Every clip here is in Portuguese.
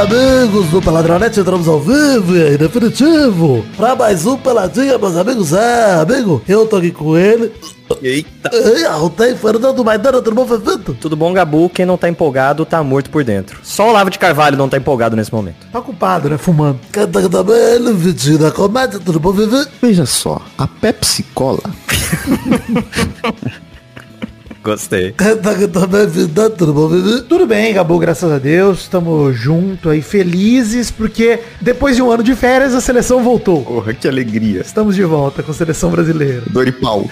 amigos do Peladronete, entramos ao vivo e em definitivo pra mais um Peladinha, meus amigos. Amigo, eu tô aqui com ele. Eita. Tem Fernando Maidana, tudo bom, Fefito? Tudo bom, Gabu? Quem não tá empolgado tá morto por dentro. Só o Olavo de Carvalho não tá empolgado nesse momento. Tá ocupado, né? Fumando. Canta também ele, Vitinho da Comédia, tudo bom, Vivi? Veja só, a Pepsi Cola. Gostei. Canta também, Vida, tudo bom, Vivi? Tudo bem, Gabu, graças a Deus. Estamos juntos aí, felizes, porque depois de um ano de férias, a seleção voltou. Porra, que alegria. Estamos de volta com a seleção brasileira. Doripau.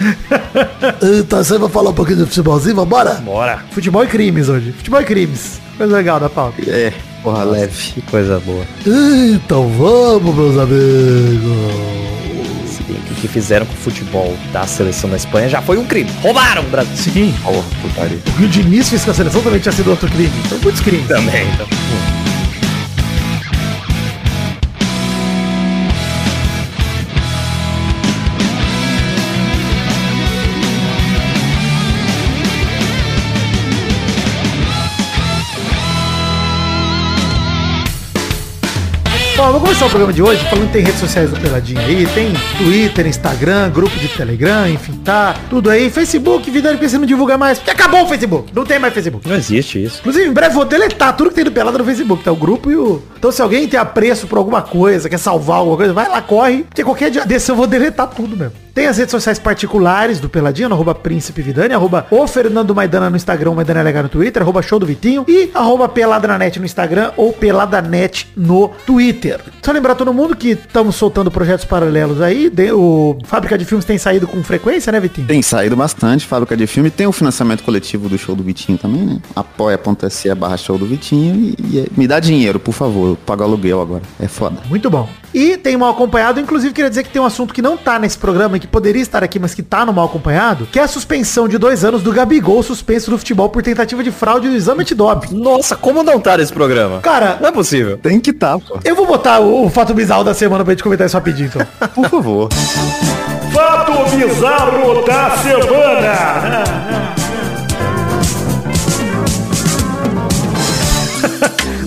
Então você vai falar um pouquinho de futebolzinho, vambora? Bora. Futebol e crimes hoje. Futebol e crimes. Coisa legal da pauta. É, porra leve. Que coisa boa. Então vamos, meus amigos. O que fizeram com o futebol da seleção da Espanha já foi um crime. Roubaram o Brasil. Sim. Porra, putaria. O que o Diniz fez com a seleção também tinha sido outro crime. São muitos crimes. Também. Então. Bom, vamos começar o programa de hoje falando que tem redes sociais do Peladinha aí, tem Twitter, Instagram, grupo de Telegram, enfim, tá tudo aí. Facebook, vida porque você não divulga mais, porque acabou o Facebook, não tem mais Facebook. Não existe isso. Inclusive, em breve vou deletar tudo que tem do Pelada no Facebook, tá? O grupo e o... Então, se alguém tem apreço por alguma coisa, quer salvar alguma coisa, vai lá, corre, porque qualquer dia desse eu vou deletar tudo mesmo. Tem as redes sociais particulares do Peladinha, no @Príncipe Vidani, o Fernando Maidana no Instagram, Maidana LH no Twitter, @Show do Vitinho e @Peladranet no Instagram ou Peladanet no Twitter. Só lembrar todo mundo que estamos soltando projetos paralelos aí, o Fábrica de Filmes tem saído com frequência, né, Vitinho? Tem saído bastante, Fábrica de Filme. Tem o financiamento coletivo do Show do Vitinho também, né? apoia.se/Show do Vitinho e me dá dinheiro, por favor. Eu pago aluguel agora. É foda. Muito bom. E tem Mal Acompanhado, inclusive queria dizer que tem um assunto que não tá nesse programa e que poderia estar aqui, mas que tá no Mal Acompanhado, que é a suspensão de 2 anos do Gabigol, suspenso do futebol por tentativa de fraude do exame antidoping. Nossa, como não tá nesse programa? Cara, Não é possível. Tem que tá, pô. eu vou botar o fato bizarro da semana pra gente comentar isso rapidinho, então. Por favor. Fato bizarro da semana.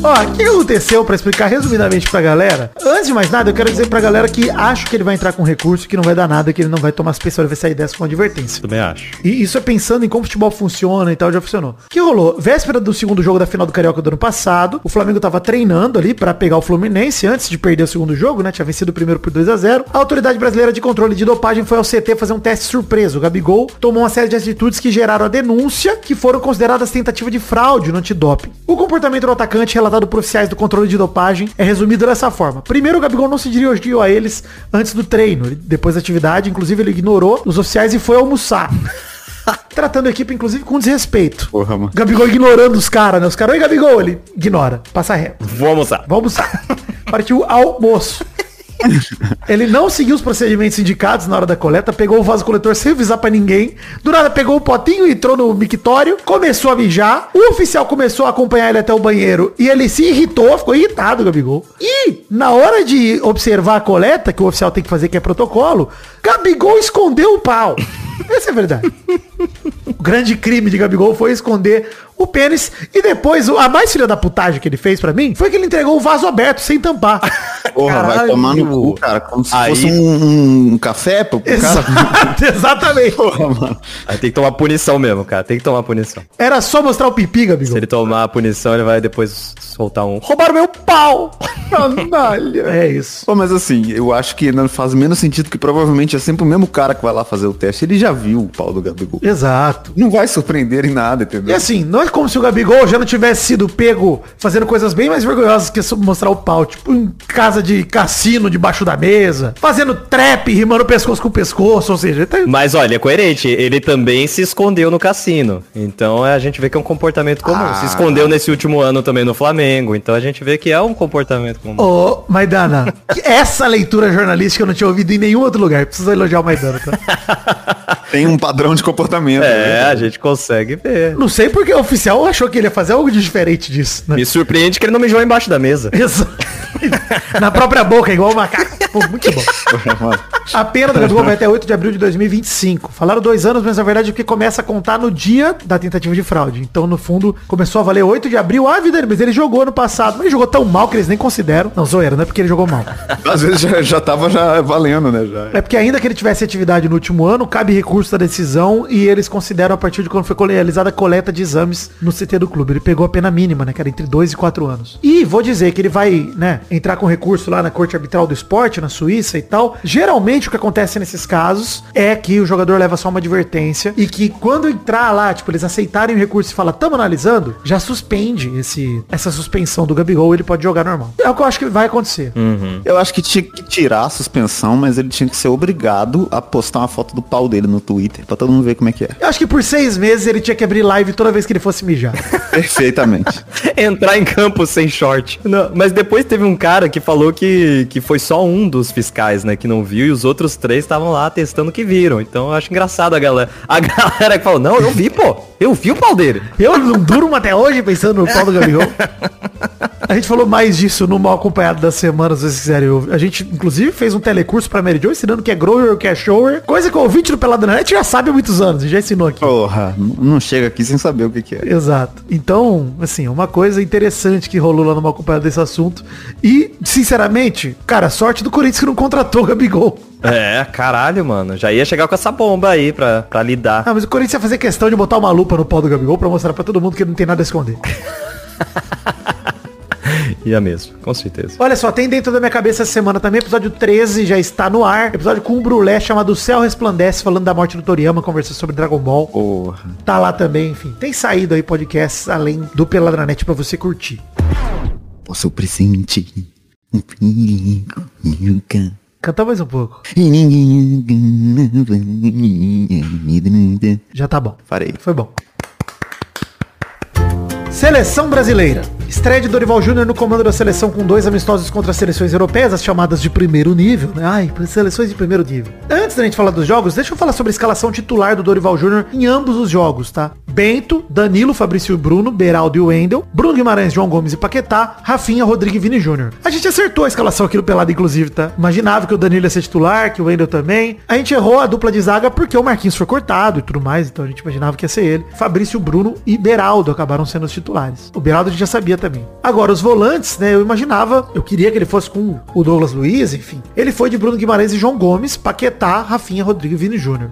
Ó, o que aconteceu pra explicar resumidamente pra galera? Antes de mais nada, eu quero dizer pra galera que acho que ele vai entrar com recurso, que não vai dar nada, que ele não vai tomar as pessoas, ele vai sair dessa com advertência. Também acho. E isso é pensando em como o futebol funciona e tal, já funcionou. O que rolou? Véspera do segundo jogo da final do Carioca do ano passado, o Flamengo tava treinando ali pra pegar o Fluminense antes de perder o segundo jogo, né? Tinha vencido o primeiro por 2-0. A Autoridade Brasileira de Controle de Dopagem foi ao CT fazer um teste surpresa. O Gabigol tomou uma série de atitudes que geraram a denúncia, que foram consideradas tentativa de fraude no antidoping. O comportamento do atacante, relatado por oficiais do controle de dopagem, é resumido dessa forma. Primeiro, o Gabigol não se dirigiu a eles antes do treino. Depois da atividade, inclusive, ele ignorou os oficiais e foi almoçar. Tratando a equipe, inclusive, com desrespeito. Porra, mano. Gabigol ignorando os caras, né? Os caras, oi, Gabigol, ele ignora, passa reto. Vou almoçar. Vou almoçar. Partiu almoço. Ele não seguiu os procedimentos indicados na hora da coleta, pegou o vaso coletor sem avisar pra ninguém, do nada pegou o potinho e entrou no mictório, começou a mijar, o oficial começou a acompanhar ele até o banheiro e ele se irritou, ficou irritado, Gabigol. E na hora de observar a coleta, que o oficial tem que fazer, que é protocolo, Gabigol escondeu o pau. Essa é a verdade. O grande crime de Gabigol foi esconder o pênis. E depois, a mais filha da putagem que ele fez pra mim foi que ele entregou o vaso aberto, sem tampar. Porra, Caralho, vai tomar no cu, cara. Como se aí... fosse um café pro cara. Exatamente. Porra, mano. Aí tem que tomar punição mesmo, cara. Tem que tomar punição. Era só mostrar o pipi, Gabigol. Se ele tomar a punição, ele vai depois soltar um... Roubaram meu pau! Canalha. É isso. Pô, mas assim, eu acho que não faz menos sentido que provavelmente é sempre o mesmo cara que vai lá fazer o teste. Ele já viu o pau do Gabigol. Exato. Não vai surpreender em nada, entendeu? E assim, não é como se o Gabigol já não tivesse sido pego fazendo coisas bem mais vergonhosas que mostrar o pau. Tipo, em casa de cassino, debaixo da mesa. Fazendo trap, rimando pescoço com pescoço. Ou seja, ele tá... Mas olha, é coerente. Ele também se escondeu no cassino. Então a gente vê que é um comportamento comum. Se escondeu nesse último ano também no Flamengo. Então a gente vê que é um comportamento comum. Ô, Maidana, essa leitura jornalística eu não tinha ouvido em nenhum outro lugar. Precisa elogiar o Maidana, tá? Tem um padrão de comportamento. A gente consegue ver. Não sei porque o oficial achou que ele ia fazer algo de diferente disso, né? Me surpreende que ele não mijou embaixo da mesa. Isso. Na própria boca, igual o macaco. Pô, muito bom. A pena do Gabigol vai até 8 de abril de 2025. Falaram 2 anos, mas na verdade é porque começa a contar no dia da tentativa de fraude. Então, no fundo, começou a valer 8 de abril. Ah, vida, mas ele jogou no passado. Mas ele jogou tão mal que eles nem consideram. Não, zoeira, não é porque ele jogou mal. Às vezes já tava valendo, né? Já. É porque ainda que ele tivesse atividade no último ano, cabe recurso da decisão e eles consideram a partir de quando foi realizada a coleta de exames no CT do clube. Ele pegou a pena mínima, né? Que era entre 2 e 4 anos. E vou dizer que ele vai, né, entrar com recurso lá na Corte Arbitral do Esporte, na Suíça e tal. Geralmente o que acontece nesses casos é que o jogador leva só uma advertência e que quando entrar lá, tipo, eles aceitarem o recurso e falar, tamo analisando, já suspende essa suspensão do Gabigol, ele pode jogar normal. É o que eu acho que vai acontecer. Eu acho que tinha que tirar a suspensão, mas ele tinha que ser obrigado a postar uma foto do pau dele no Twitter, pra todo mundo ver como é que é. Eu acho que por 6 meses ele tinha que abrir live toda vez que ele fosse mijar. Perfeitamente. Entrar em campo sem short. Não, mas depois teve um cara que falou que foi só um dos fiscais, né, que não viu, e os outros 3 estavam lá testando que viram. Então eu acho engraçado a galera que falou, não, eu vi, pô. Eu vi o pau dele. Eu não durmo até hoje pensando no pau do Gabigol. A gente falou mais disso no Mal Acompanhado da semana, se vocês quiserem. A gente, inclusive, fez um telecurso pra Mary Jo ensinando que é grower, o que é shower. Coisa que o ouvinte do Pelado na Net já sabe há muitos anos. E já ensinou aqui. Porra, não chega aqui sem saber o que é. Exato. Então, assim, uma coisa interessante que rolou lá no Mal Acompanhado desse assunto. E, sinceramente, cara, sorte do Corinthians que não contratou o Gabigol. É, caralho, mano. Já ia chegar com essa bomba aí pra lidar. Ah, mas o Corinthians ia fazer questão de botar uma lupa no pau do Gabigol pra mostrar pra todo mundo que ele não tem nada a esconder. Ia mesmo, com certeza. Olha só, tem dentro da minha cabeça essa semana também, episódio 13 já está no ar. Episódio com o Brulé chamado O Céu Resplandece, falando da morte do Toriyama, conversando sobre Dragon Ball. Porra. Tá lá também, enfim. Tem saído aí podcasts além do Peladranet pra você curtir. O seu presente. Canta mais um pouco. Já tá bom. Farei. Foi bom. Seleção brasileira. Estreia de Dorival Júnior no comando da seleção com 2 amistosos contra as seleções europeias, as chamadas de primeiro nível, né? Ai, seleções de primeiro nível. Antes da gente falar dos jogos, deixa eu falar sobre a escalação titular do Dorival Júnior em ambos os jogos, tá? Bento, Danilo, Fabrício e Bruno, Beraldo e Wendel, Bruno Guimarães, João Gomes e Paquetá, Rafinha, Rodrigo e Vini Júnior. A gente acertou a escalação aqui no Pelado, inclusive, tá? Imaginava que o Danilo ia ser titular, que o Wendel também. A gente errou a dupla de zaga porque o Marquinhos foi cortado e tudo mais, então a gente imaginava que ia ser ele. Fabrício, Bruno e Beraldo acabaram sendo os titulares. O Beraldo a gente já sabia também. Agora, os volantes, né, eu queria que ele fosse com o Douglas Luiz, enfim. Ele foi de Bruno Guimarães e João Gomes, Paquetá, Rafinha, Rodrigo e Vini Júnior.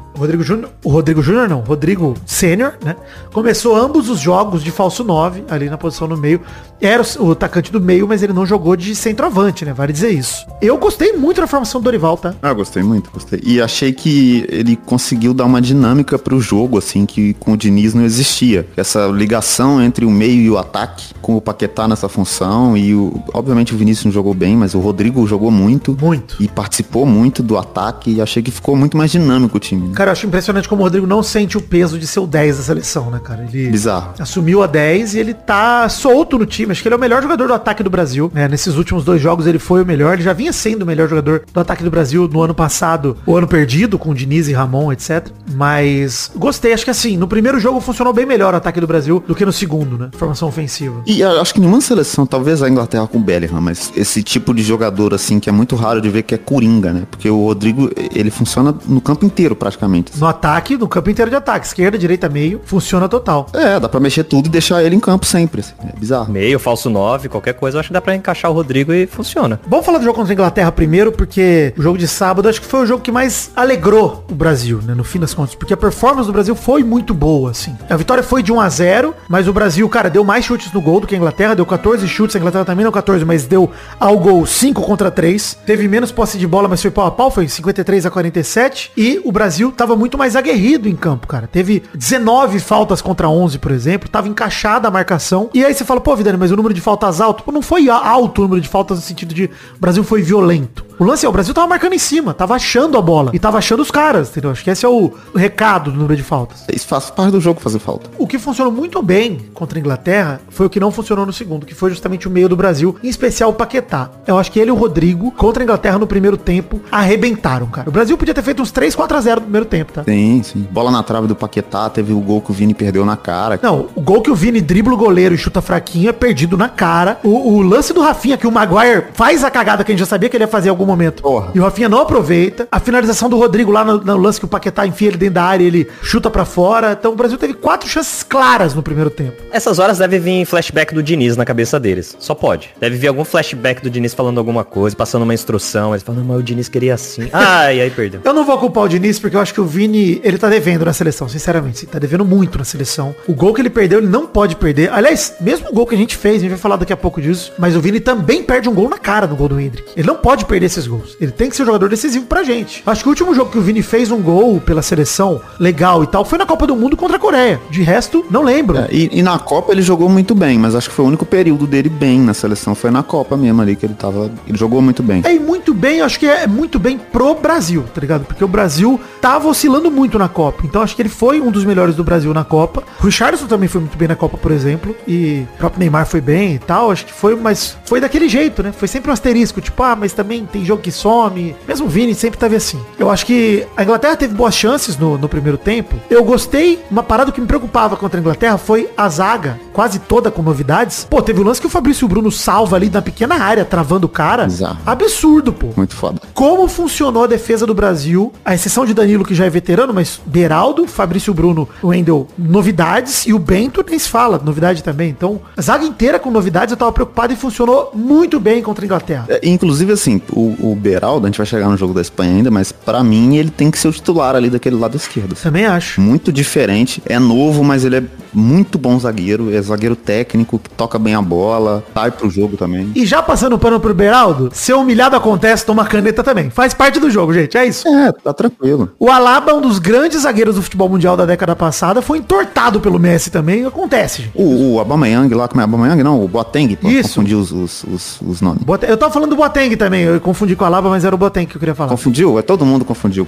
Rodrigo Sênior, né? Começou ambos os jogos de falso 9, ali na posição no meio. Era o atacante do meio, mas ele não jogou de centroavante, né? Vale dizer isso. Eu gostei muito da formação do Dorival, tá? Ah, gostei muito, gostei. E achei que ele conseguiu dar uma dinâmica pro jogo, assim, que com o Diniz não existia. Essa ligação entre o meio e o ataque, com o Paquetá nessa função, e obviamente o Vinícius não jogou bem, mas o Rodrigo jogou muito. Muito. E participou muito do ataque, e achei que ficou muito mais dinâmico o time. Cara, eu acho impressionante como o Rodrigo não sente o peso de ser o 10 da seleção, né, cara? Ele Bizarro. assumiu a 10 e ele tá solto no time. Acho que ele é o melhor jogador do ataque do Brasil, né? Nesses últimos 2 jogos ele foi o melhor. Ele já vinha sendo o melhor jogador do ataque do Brasil no ano passado, o ano perdido, com o Diniz e Ramon, etc. Mas gostei. Acho que assim, no primeiro jogo funcionou bem melhor o ataque do Brasil do que no segundo, né? Formação ofensiva. E acho que nenhuma seleção, talvez a Inglaterra com o Bellingham, mas esse tipo de jogador, assim, que é muito raro de ver, que é coringa, né? Porque o Rodrigo, ele funciona no campo inteiro, praticamente. No ataque, no campo inteiro de ataque. Esquerda, direita, meio. Funciona total. É, dá pra mexer tudo e deixar ele em campo sempre, assim. É bizarro. Meio, falso 9, qualquer coisa, eu acho que dá pra encaixar o Rodrigo e funciona. Vamos falar do jogo contra a Inglaterra primeiro, porque o jogo de sábado acho que foi o jogo que mais alegrou o Brasil, né? No fim das contas. Porque a performance do Brasil foi muito boa, assim. A vitória foi de 1-0, mas o Brasil, cara, deu mais chutes no gol do que a Inglaterra. Deu 14 chutes, a Inglaterra também deu 14, mas deu ao gol 5-3. Teve menos posse de bola, mas foi pau a pau, foi 53-47. E o Brasil tava muito mais aguerrido em campo, cara. Teve 19 faltas contra 11, por exemplo. Tava encaixada a marcação. E aí você fala, pô, Vidani, mas o número de faltas alto? Pô, não foi alto o número de faltas no sentido de o Brasil foi violento. O lance é, o Brasil tava marcando em cima, tava achando a bola. E tava achando os caras, entendeu? Acho que esse é o recado do número de faltas. Isso faz parte do jogo fazer falta. O que funcionou muito bem contra a Inglaterra foi o que não funcionou no segundo, que foi justamente o meio do Brasil, em especial o Paquetá. Eu acho que ele e o Rodrigo, contra a Inglaterra no primeiro tempo, arrebentaram, cara. O Brasil podia ter feito uns 3-4-0 no primeiro tempo, tá? Sim, sim. Bola na trave do Paquetá, teve o gol que o Vini perdeu na cara. Não, o gol que o Vini dribla o goleiro e chuta fraquinho é perdido na cara. O lance do Rafinha, que o Maguire faz a cagada que a gente já sabia que ele ia fazer em algum momento. Porra. E o Rafinha não aproveita. A finalização do Rodrigo lá no lance que o Paquetá enfia ele dentro da área e ele chuta pra fora. Então o Brasil teve 4 chances claras no primeiro tempo. Essas horas deve vir flashback do Diniz na cabeça deles. Só pode. Deve vir algum flashback do Diniz falando alguma coisa, passando uma instrução. Eles falam, mas o Diniz queria assim. E aí perdeu. Eu não vou culpar o Diniz, porque eu acho que o Vini, ele tá devendo na seleção, sinceramente. Ele tá devendo muito na seleção. O gol que ele perdeu, ele não pode perder. Aliás, mesmo o gol que a gente fez, a gente vai falar daqui a pouco disso, mas o Vini também perde um gol na cara no gol do Endrick. Ele não pode perder esses gols. Ele tem que ser um jogador decisivo pra gente. Acho que o último jogo que o Vini fez um gol pela seleção, legal e tal, foi na Copa do Mundo contra a Coreia. De resto, não lembro. E na Copa ele jogou muito bem, mas acho que foi o único período dele bem na seleção. Foi na Copa mesmo ali que ele tava. Ele jogou muito bem. E muito bem, acho que é muito bem pro Brasil, tá ligado? Porque o Brasil tava oscilando muito na Copa. Então acho que ele foi um dos melhores do Brasil na Copa. O Richarlison também foi muito bem na Copa, por exemplo. E o próprio Neymar foi bem e tal. Acho que foi, mas foi daquele jeito, né? Foi sempre um asterisco, tipo, mas também tem jogo que some. Mesmo o Vini sempre teve assim. Eu acho que a Inglaterra teve boas chances no primeiro tempo. Eu gostei, uma parada que me preocupava contra a Inglaterra foi a zaga, quase toda com novidades. Pô, teve o lance que o Fabrício Bruno salva ali na pequena área, travando o cara. Exato. Absurdo, pô. Muito foda. Como funcionou a defesa do Brasil, a exceção de Danilo, que já é veterano, mas Beraldo, Fabrício Bruno, o Wendel, novidades, e o Bento nem se fala, novidade também. Então, a zaga inteira com novidades, eu tava preocupado e funcionou muito bem contra a Inglaterra. Inclusive, assim, o Beraldo, a gente vai chegar no jogo da Espanha ainda, mas pra mim ele tem que ser o titular ali daquele lado esquerdo. Também acho. Muito diferente, é novo, mas ele é muito bom zagueiro, é zagueiro técnico, que toca bem a bola, sai pro jogo também. E já passando o pano pro Beraldo, ser humilhado acontece, toma caneta também. Faz parte do jogo, gente, é isso. Tá tranquilo. O Alaba, um dos grandes zagueiros do futebol mundial da década passada, foi entortado pelo Messi também, acontece, gente. O Aubameyang lá, como é Aubameyang? Não, o Boateng, pô, Isso. confundi os nomes. Eu tava falando do Boateng também, eu confundi com o Alaba, mas era o Boateng que eu queria falar. Confundiu? Todo mundo confundiu.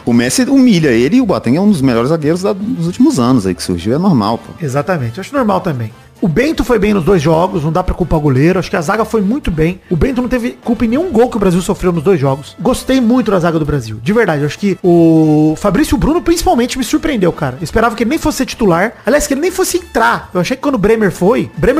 O Messi humilha ele e o Boateng é um dos melhores zagueiros dos últimos anos aí que surgiu, é normal, pô. Exatamente, eu acho normal também. O Bento foi bem nos 2 jogos, não dá pra culpar o goleiro, acho que a zaga foi muito bem. O Bento não teve culpa em nenhum gol que o Brasil sofreu nos 2 jogos. Gostei muito da zaga do Brasil, de verdade. Eu acho que o Fabrício Bruno principalmente me surpreendeu, cara. Eu esperava que ele nem fosse ser titular, aliás, que ele nem fosse entrar. Eu achei que quando o Bremer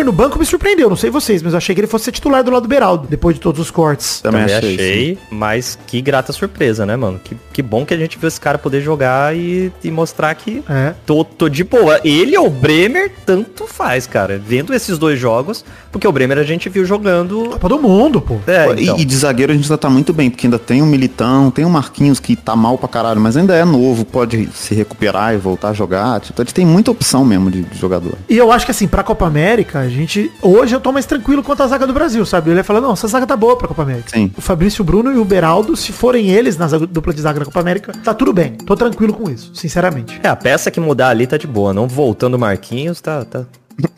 no banco me surpreendeu, não sei vocês, mas eu achei que ele fosse ser titular do lado do Beraldo, depois de todos os cortes. Também achei, mas que grata surpresa, né, mano? Que bom que a gente viu esse cara poder jogar e mostrar que tô de boa. Ele ou o Bremer, tanto faz, cara. Vendo esses 2 jogos, porque o Bremer a gente viu jogando... Copa do Mundo, pô. Então. E de zagueiro a gente ainda tá muito bem, porque ainda tem o Militão, tem o Marquinhos que tá mal pra caralho, mas ainda é novo, pode se recuperar e voltar a jogar. Tipo, a gente tem muita opção mesmo de jogador. E eu acho que assim, pra Copa América, hoje eu tô mais tranquilo quanto a zaga do Brasil, sabe? Ele ia falar, não, essa zaga tá boa pra Copa América. Sim. O Fabrício Bruno e o Beraldo, se forem eles na dupla de zaga da Copa América, tá tudo bem. Tô tranquilo com isso, sinceramente. A peça que mudar ali tá de boa, não voltando o Marquinhos, tá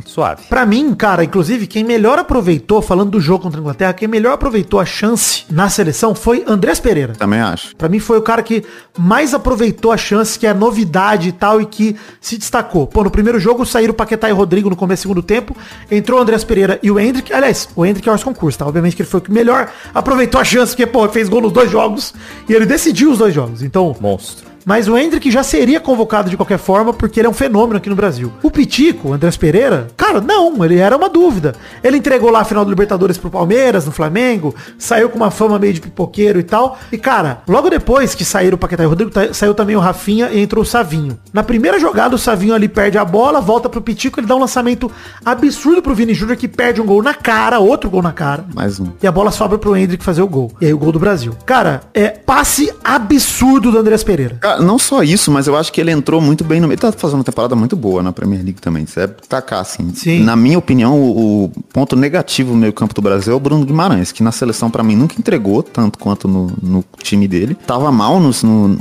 suave. Pra mim, cara, inclusive, quem melhor aproveitou, falando do jogo contra a Inglaterra, quem melhor aproveitou a chance na seleção foi Andrés Pereira. Também acho. Pra mim foi o cara que mais aproveitou a chance, que é a novidade e tal, e que se destacou. Pô, no primeiro jogo saíram o Paquetá e o Rodrigo no começo do segundo tempo, entrou o Andrés Pereira e o Endrick. Aliás, o Endrick é o concurso, tá? Obviamente que ele foi o que melhor aproveitou a chance, porque, pô, fez gol nos 2 jogos, e ele decidiu os 2 jogos. Então, monstro. Mas o Endrick já seria convocado de qualquer forma, porque ele é um fenômeno aqui no Brasil. O Pitico, o Andrés Pereira, cara, não, ele era uma dúvida. Ele entregou lá a final do Libertadores pro Palmeiras, no Flamengo, saiu com uma fama meio de pipoqueiro e tal. E, cara, logo depois que saíram o Paquetá e o Rodrigo, saiu também o Rafinha e entrou o Savinho. Na primeira jogada, o Savinho ali perde a bola, volta pro Pitico, ele dá um lançamento absurdo pro Vini Júnior, que perde um gol na cara, outro gol na cara. Mais um. E a bola sobra pro Endrick fazer o gol. E aí o gol do Brasil. Cara, passe absurdo do Andrés Pereira. Não só isso, mas eu acho que ele entrou muito bem no meio. Ele tá fazendo uma temporada muito boa na Premier League também. Você deve tacar, assim. Sim. Na minha opinião, o ponto negativo no meio campo do Brasil é o Bruno Guimarães, que na seleção, pra mim, nunca entregou tanto quanto no time dele. Tava mal,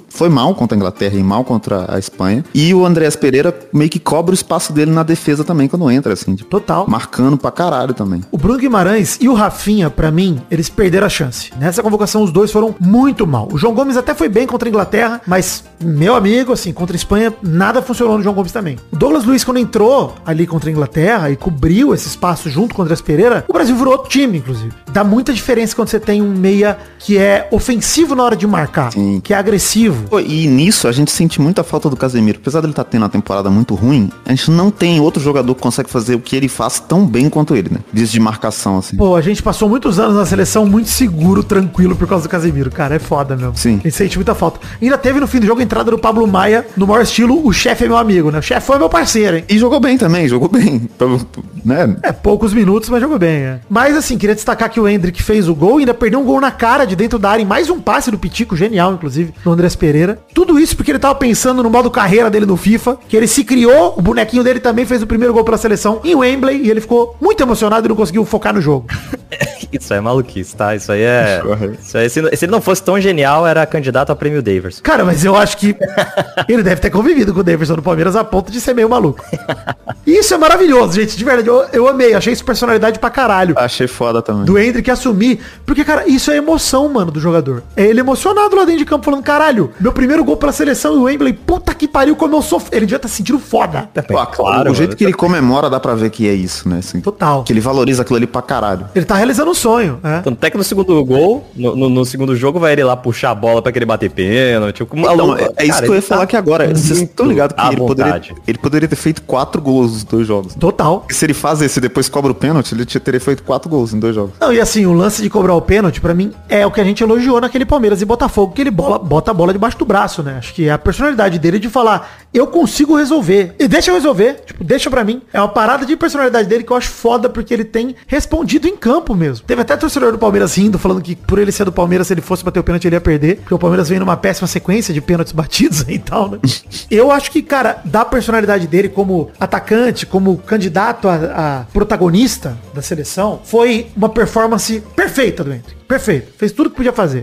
foi mal contra a Inglaterra e mal contra a Espanha. E o Andrés Pereira meio que cobra o espaço dele na defesa também quando entra, assim. Tipo, total. Marcando pra caralho também. O Bruno Guimarães e o Rafinha, pra mim, eles perderam a chance. Nessa convocação, os dois foram muito mal. O João Gomes até foi bem contra a Inglaterra, mas Gomes, meu amigo, assim, contra a Espanha, nada funcionou no João Gomes também. O Douglas Luiz, quando entrou ali contra a Inglaterra e cobriu esse espaço junto com o Andrés Pereira, o Brasil virou outro time, inclusive. Dá muita diferença quando você tem um meia que é ofensivo na hora de marcar, que é agressivo. Pô, e nisso a gente sente muita falta do Casemiro. Apesar dele estar tendo uma temporada muito ruim, a gente não tem outro jogador que consegue fazer o que ele faz tão bem quanto ele, né? Diz de marcação, assim. Pô, a gente passou muitos anos na seleção muito seguro, tranquilo por causa do Casemiro, cara. É foda mesmo. Sim. A gente sente muita falta. Ainda teve no fim do jogo a entrada do Pablo Maia, no maior estilo, o chefe é meu amigo, né? O chefe foi meu parceiro, hein? E jogou bem também, jogou bem. Né? É, poucos minutos, mas jogou bem, é. Mas assim, queria destacar que o Endrick fez o gol e ainda perdeu um gol na cara de dentro da área, em mais um passe do Pitico, genial, inclusive, do Andrés Pereira. Tudo isso porque ele tava pensando no modo carreira dele no FIFA, que ele se criou, o bonequinho dele também fez o primeiro gol pela seleção em Wembley, e ele ficou muito emocionado e não conseguiu focar no jogo. Isso aí é maluquice, tá? Isso aí é... Isso aí, se ele não fosse tão genial, era candidato a prêmio Daverson. Cara, mas eu acho que ele deve ter convivido com o Daverson do Palmeiras a ponto de ser meio maluco. E isso é maravilhoso, gente, de verdade. Eu amei, achei isso personalidade pra caralho. Achei foda também. Do Endrick assumir. Porque, cara, isso é emoção, mano, do jogador. É ele emocionado lá dentro de campo falando, caralho, meu primeiro gol pela seleção e o Wembley, puta que pariu, como eu sou... Ele devia estar se sentindo foda. Pô, claro, o jeito que ele comemora dá pra ver que é isso, né? Assim, Total. que ele valoriza aquilo ali pra caralho. Ele tá realizando um sonho, né? Tanto é que no segundo gol, no segundo jogo, vai ele lá puxar a bola pra querer bater pênalti. Então, é isso que eu ia falar aqui agora. Vocês estão ligados que ele poderia ter feito 4 gols nos 2 jogos. Total. E se ele faz esse e depois cobra o pênalti, ele teria feito 4 gols em 2 jogos. Não, e assim, o lance de cobrar o pênalti, pra mim, é o que a gente elogiou naquele Palmeiras e Botafogo, que ele bota a bola debaixo do braço, né? Acho que é a personalidade dele de falar, eu consigo resolver. E deixa eu resolver, tipo, deixa pra mim. É uma parada de personalidade dele que eu acho foda, porque ele tem respondido em campo mesmo. Teve até torcedor do Palmeiras rindo, falando que por ele ser do Palmeiras, se ele fosse bater o pênalti, ele ia perder, porque o Palmeiras vem numa péssima sequência de pênaltis batidos e tal, né? Eu acho que, cara, da personalidade dele como atacante, como candidato a protagonista da seleção, foi uma performance perfeita do Endrick. Perfeito. Fez tudo que podia fazer.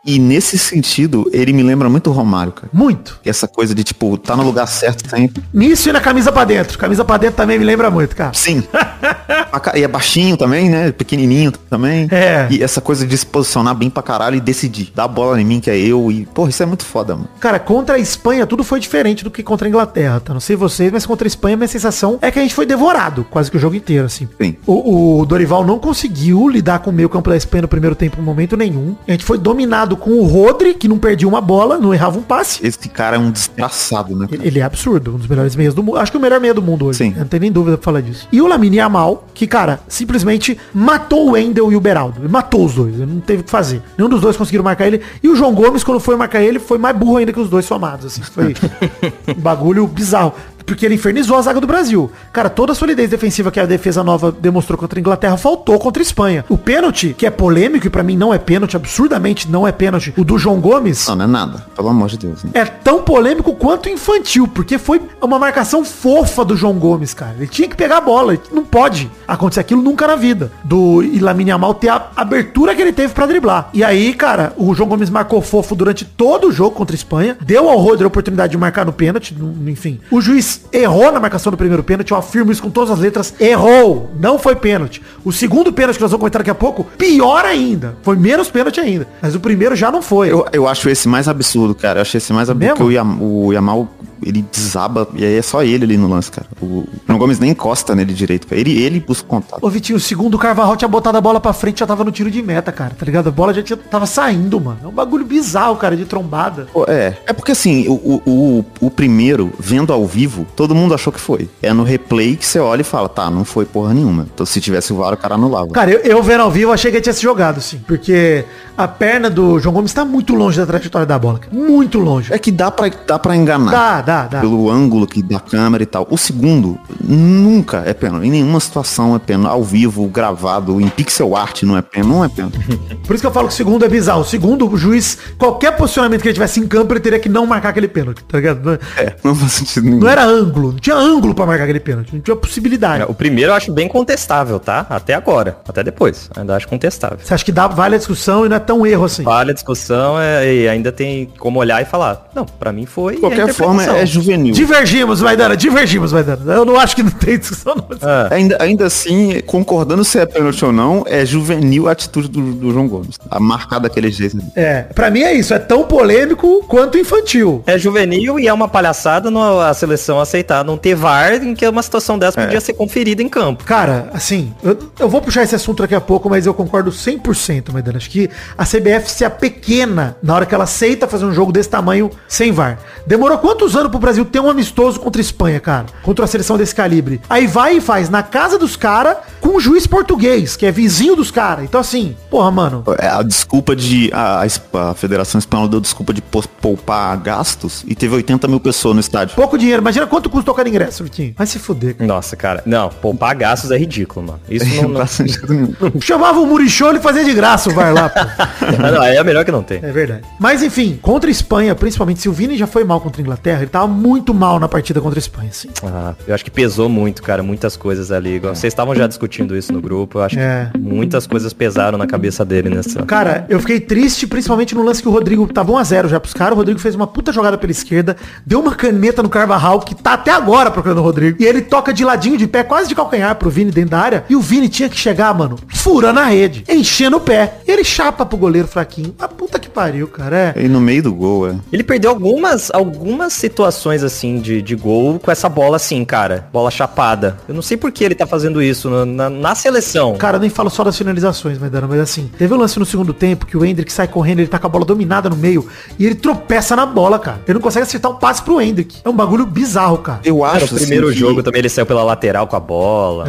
E nesse sentido, ele me lembra muito o Romário, cara. Muito. Essa coisa de, tipo, tá no lugar certo sempre. Nisso e na camisa pra dentro. Camisa pra dentro também me lembra muito, cara. Sim. E é baixinho também, né? Pequenininho também. É. E essa coisa de se posicionar bem pra caralho e decidir. Dar a bola em mim, que é eu. E, porra, isso é muito foda, mano. Cara, contra a Espanha, tudo foi diferente do que contra a Inglaterra, tá? Não sei vocês, mas contra a Espanha, minha sensação é que a gente foi devorado quase que o jogo inteiro, assim. Sim. O Dorival não conseguiu lidar com o meio campo da Espanha no primeiro tempo em momento nenhum. A gente foi dominado com o Rodri, que não perdia uma bola, não errava um passe. Esse cara é um desgraçado, né? Ele é absurdo, um dos melhores meias do mundo. Acho que o melhor meia do mundo hoje. Sim. Eu não tenho nem dúvida pra falar disso. E o Lamine Yamal, que, cara, simplesmente matou o Wendel e o Beraldo. Ele matou os dois. Ele não teve o que fazer. Nenhum dos dois conseguiram marcar ele. E o João Gomes, quando foi marcar ele, foi mais burro ainda que os dois somados. Assim. Foi um bagulho bizarro. Porque ele infernizou a zaga do Brasil. Cara, toda a solidez defensiva que a defesa nova demonstrou contra a Inglaterra faltou contra a Espanha. O pênalti, que é polêmico e pra mim não é pênalti, absurdamente não é pênalti, o do João Gomes... Não é nada. Pelo amor de Deus. Né? É tão polêmico quanto infantil, porque foi uma marcação fofa do João Gomes, cara. Ele tinha que pegar a bola. Não pode acontecer aquilo nunca na vida. Do Lamine Yamal ter a abertura que ele teve pra driblar. E aí, cara, o João Gomes marcou fofo durante todo o jogo contra a Espanha. Deu ao Rodri a oportunidade de marcar no pênalti. Enfim. O juiz errou na marcação do primeiro pênalti, eu afirmo isso com todas as letras, errou, não foi pênalti. O segundo pênalti que nós vamos comentar daqui a pouco, pior ainda, foi menos pênalti ainda, mas o primeiro já não foi. Eu acho esse mais absurdo, cara, eu achei esse mais absurdo, porque o Yamal, ele desaba, e aí é só ele ali no lance, cara. O João Gomes nem encosta nele direito, cara. Ele busca o contato. Ô, Vitinho, o segundo, o Carvajal tinha botado a bola pra frente, já tava no tiro de meta, cara, tá ligado? A bola já tava saindo, mano. É um bagulho bizarro, cara, de trombada. É porque assim, o primeiro, vendo ao vivo, todo mundo achou que foi. É no replay que você olha e fala, tá, não foi porra nenhuma. Então se tivesse o VAR, o cara anulava. Cara, eu vendo ao vivo, achei que ele tinha se jogado, sim. Porque a perna do João Gomes tá muito longe da trajetória da bola, cara. Muito longe. É que dá pra enganar. Dá. Pelo ângulo da câmera e tal. O segundo, nunca é pênalti. Em nenhuma situação é pênalti. Ao vivo, gravado, em pixel art não é pênalti. Não é pênalti. Por isso que eu falo que o segundo é bizarro. O segundo, o juiz, qualquer posicionamento que ele tivesse em campo, ele teria que não marcar aquele pênalti, tá ligado? Não faz sentido nenhum. Não era ângulo. Não tinha ângulo pra marcar aquele pênalti. Não tinha possibilidade. O primeiro eu acho bem contestável, tá? Até agora. Até depois. Ainda acho contestável. Você acha que vale a discussão e não é tão erro assim. Vale a discussão e ainda tem como olhar e falar. Não, pra mim foi. De qualquer forma, é juvenil. Divergimos, Maidana. Eu não acho que não tem discussão, não. Ainda assim, concordando se é pênalti ou não, é juvenil a atitude do João Gomes. A marcar daquele jeito. Pra mim é isso. É tão polêmico quanto infantil. É juvenil e é uma palhaçada a seleção aceitar não ter VAR, em que uma situação dessa podia ser conferida em campo. Cara, assim, eu vou puxar esse assunto daqui a pouco, mas eu concordo 100%, Maidana. Acho que a CBF se apequena na hora que ela aceita fazer um jogo desse tamanho sem VAR. Demorou quantos anos pro Brasil ter um amistoso contra a Espanha, cara? Contra a seleção desse calibre. Aí vai e faz na casa dos caras com um juiz português, que é vizinho dos caras. Então assim, porra, mano. A desculpa de... A Federação Espanhola deu desculpa de poupar gastos e teve 80 mil pessoas no estádio. Pouco dinheiro. Imagina quanto custou cada ingresso, Vitinho. Vai se fuder, cara. Nossa, cara. Não, poupar gastos é ridículo, mano. Isso não faz sentido nenhum. Chamava o Murichou e fazia de graça o VAR lá, pô. Não, aí é melhor que não tem. É verdade. Mas enfim, contra a Espanha, principalmente se o Vini já foi mal contra a Inglaterra, ele tava muito mal na partida contra a Espanha, assim. Eu acho que pesou muito, cara, muitas coisas ali. Vocês estavam já discutindo isso no grupo, eu acho que muitas coisas pesaram na cabeça dele nessa. Cara, eu fiquei triste, principalmente no lance que o Rodrigo tava 1-0 já pros caras. O Rodrigo fez uma puta jogada pela esquerda, deu uma caneta no Carvajal, que tá até agora procurando o Rodrigo, e ele toca de ladinho de pé, quase de calcanhar pro Vini dentro da área, e o Vini tinha que chegar, mano, furando a rede, enchendo o pé. E ele chapa pro goleiro fraquinho. A puta que pariu, cara. E no meio do gol, Ele perdeu algumas situações, assim, de gol com essa bola assim, cara. Bola chapada. Eu não sei por que ele tá fazendo isso na seleção. Cara, eu nem falo só das finalizações, Maidana, mas assim, teve um lance no segundo tempo que o Endrick sai correndo, ele tá com a bola dominada no meio e ele tropeça na bola, cara. Ele não consegue acertar um passe pro Endrick. É um bagulho bizarro, cara. Eu acho que no primeiro jogo também ele saiu pela lateral com a bola.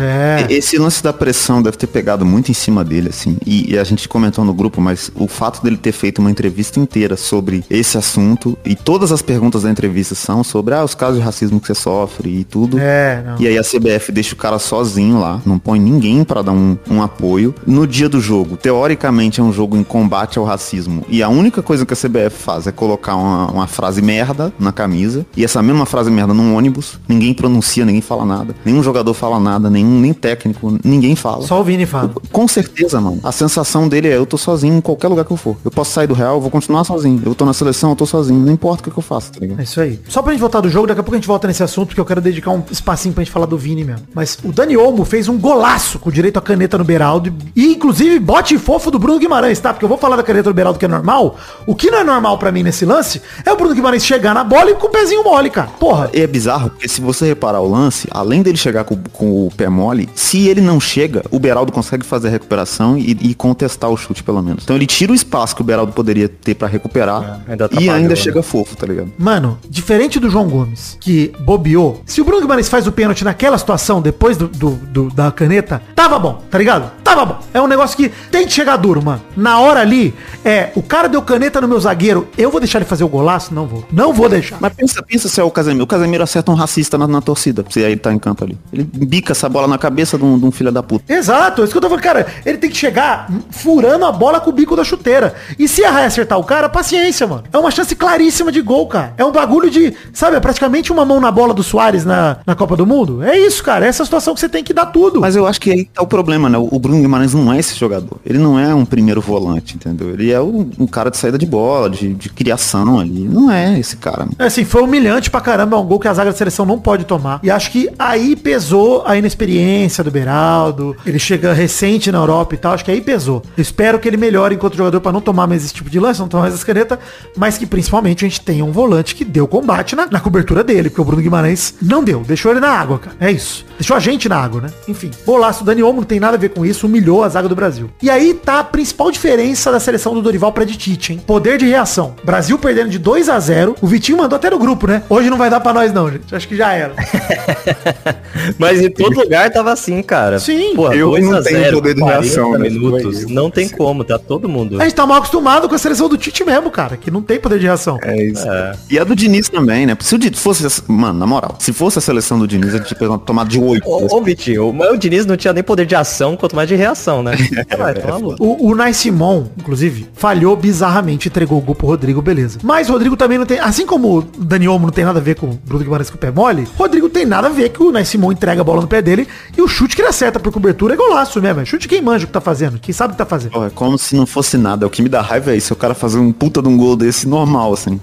Esse lance da pressão deve ter pegado muito em cima dele, assim. E a gente comentou no grupo, mas o fato dele ter feito uma entrevista inteira sobre esse assunto e todas as perguntas da entrevista são sobre os casos de racismo que você sofre e tudo. Não. E aí a CBF deixa o cara sozinho lá, não põe ninguém pra dar um apoio. No dia do jogo, teoricamente é um jogo em combate ao racismo. E a única coisa que a CBF faz é colocar uma frase merda na camisa. E essa mesma frase merda num ônibus. Ninguém pronuncia, ninguém fala nada. Nenhum jogador fala nada, nem técnico, ninguém fala. Só o Vini fala. Com certeza, mano. A sensação dele eu tô sozinho em qualquer lugar que eu for. Eu posso sair do Real, eu vou continuar sozinho. Eu tô na seleção, eu tô sozinho. Não importa o que eu faço, tá ligado? É isso aí. Só pra gente voltar do jogo, daqui a pouco a gente volta nesse assunto, porque eu quero dedicar um espacinho pra gente falar do Vini mesmo. Mas o Dani Olmo fez um golaço com direito à caneta no Beraldo. E, inclusive, bote fofo do Bruno Guimarães, tá? Porque eu vou falar da caneta do Beraldo que é normal. O que não é normal pra mim nesse lance é o Bruno Guimarães chegar na bola e com o pezinho mole, cara. Porra. É bizarro, porque se você reparar o lance, além dele chegar com o pé mole, se ele não chega, o Beraldo consegue fazer a recuperação e contestar o chute, pelo menos. Então ele tira o espaço que o Beraldo poderia ter pra recuperar e ainda chega fofo, tá ligado? Mano, diferente do João Gomes, que bobeou, se o Bruno Guimarães faz o pênalti naquela situação, depois da caneta, tava bom, tá ligado? Tava bom. É um negócio que tem que chegar duro, mano. Na hora ali, o cara deu caneta no meu zagueiro, eu vou deixar ele fazer o golaço? Não vou. Não vou deixar. Mas pensa se é o Casemiro. O Casemiro acerta um racista na torcida, se aí ele tá em campo ali. Ele bica essa bola na cabeça de um filho da puta. Exato, é isso que eu tô falando, cara. Ele tem que chegar furando a bola com o bico da chuteira. E se errar e acertar o cara, paciência, mano. É uma chance claríssima de gol, cara. É um bagulho de, sabe, é praticamente uma mão na bola do Soares na Copa do Mundo. É isso, cara. É essa situação que você tem que dar tudo. Mas eu acho que aí tá o problema, né? O Bruno Guimarães não é esse jogador. Ele não é um primeiro volante, entendeu? Ele é um cara de saída de bola, de criação ali. Não é esse cara. É assim, foi humilhante pra caramba. É um gol que a zaga da seleção não pode tomar. E acho que aí pesou a inexperiência do Beraldo. Ele chega recente na Europa e tal. Acho que aí pesou. Eu espero que ele melhore enquanto jogador pra não tomar mais esse tipo de lance, não tomar mais essa caneta. Mas que principalmente a gente tenha um volante que deu combate na cobertura dele. Porque o Bruno Guimarães não deu. Deixou ele na água, cara. É isso. Deixou a gente na água, né? Enfim. Golaço. O Dani Olmo não tem nada a ver com isso. Humilhou a zaga do Brasil. E aí tá a principal diferença da seleção do Dorival pra de Tite, hein? Poder de reação. Brasil perdendo de 2-0. O Vitinho mandou até no grupo, né? Hoje não vai dar pra nós não, gente. Acho que já era. Mas em todo lugar tava assim, cara. Sim. Porra, eu não tenho poder de reação, minutos. Não tem como, tá todo mundo. A gente tá mal acostumado com a seleção do Tite mesmo, cara, que não tem poder de reação. É isso. E a do Diniz também, né? Se o Diniz fosse... Mano, na moral, se fosse a seleção do Diniz, a gente tinha tomado de 8. Ô, Vitinho, o Diniz não tinha nem poder de ação, quanto mais de reação, né? O Nai Simon, inclusive, falhou bizarramente, entregou o gol pro Rodrigo, beleza. Mas o Rodrigo também não tem... Assim como o Dani Olmo não tem nada a ver com o Bruno Guimarães com o pé mole, Rodrigo tem nada a ver que o Nai Simon entrega a bola no pé dele e o chute que ele acerta por cobertura é golaço mesmo. É chute quem manja o que tá fazendo, quem sabe o que tá fazendo. É como se não fosse nada. O que me dá raiva é isso, o cara fazer um puta de um gol desse normal, assim.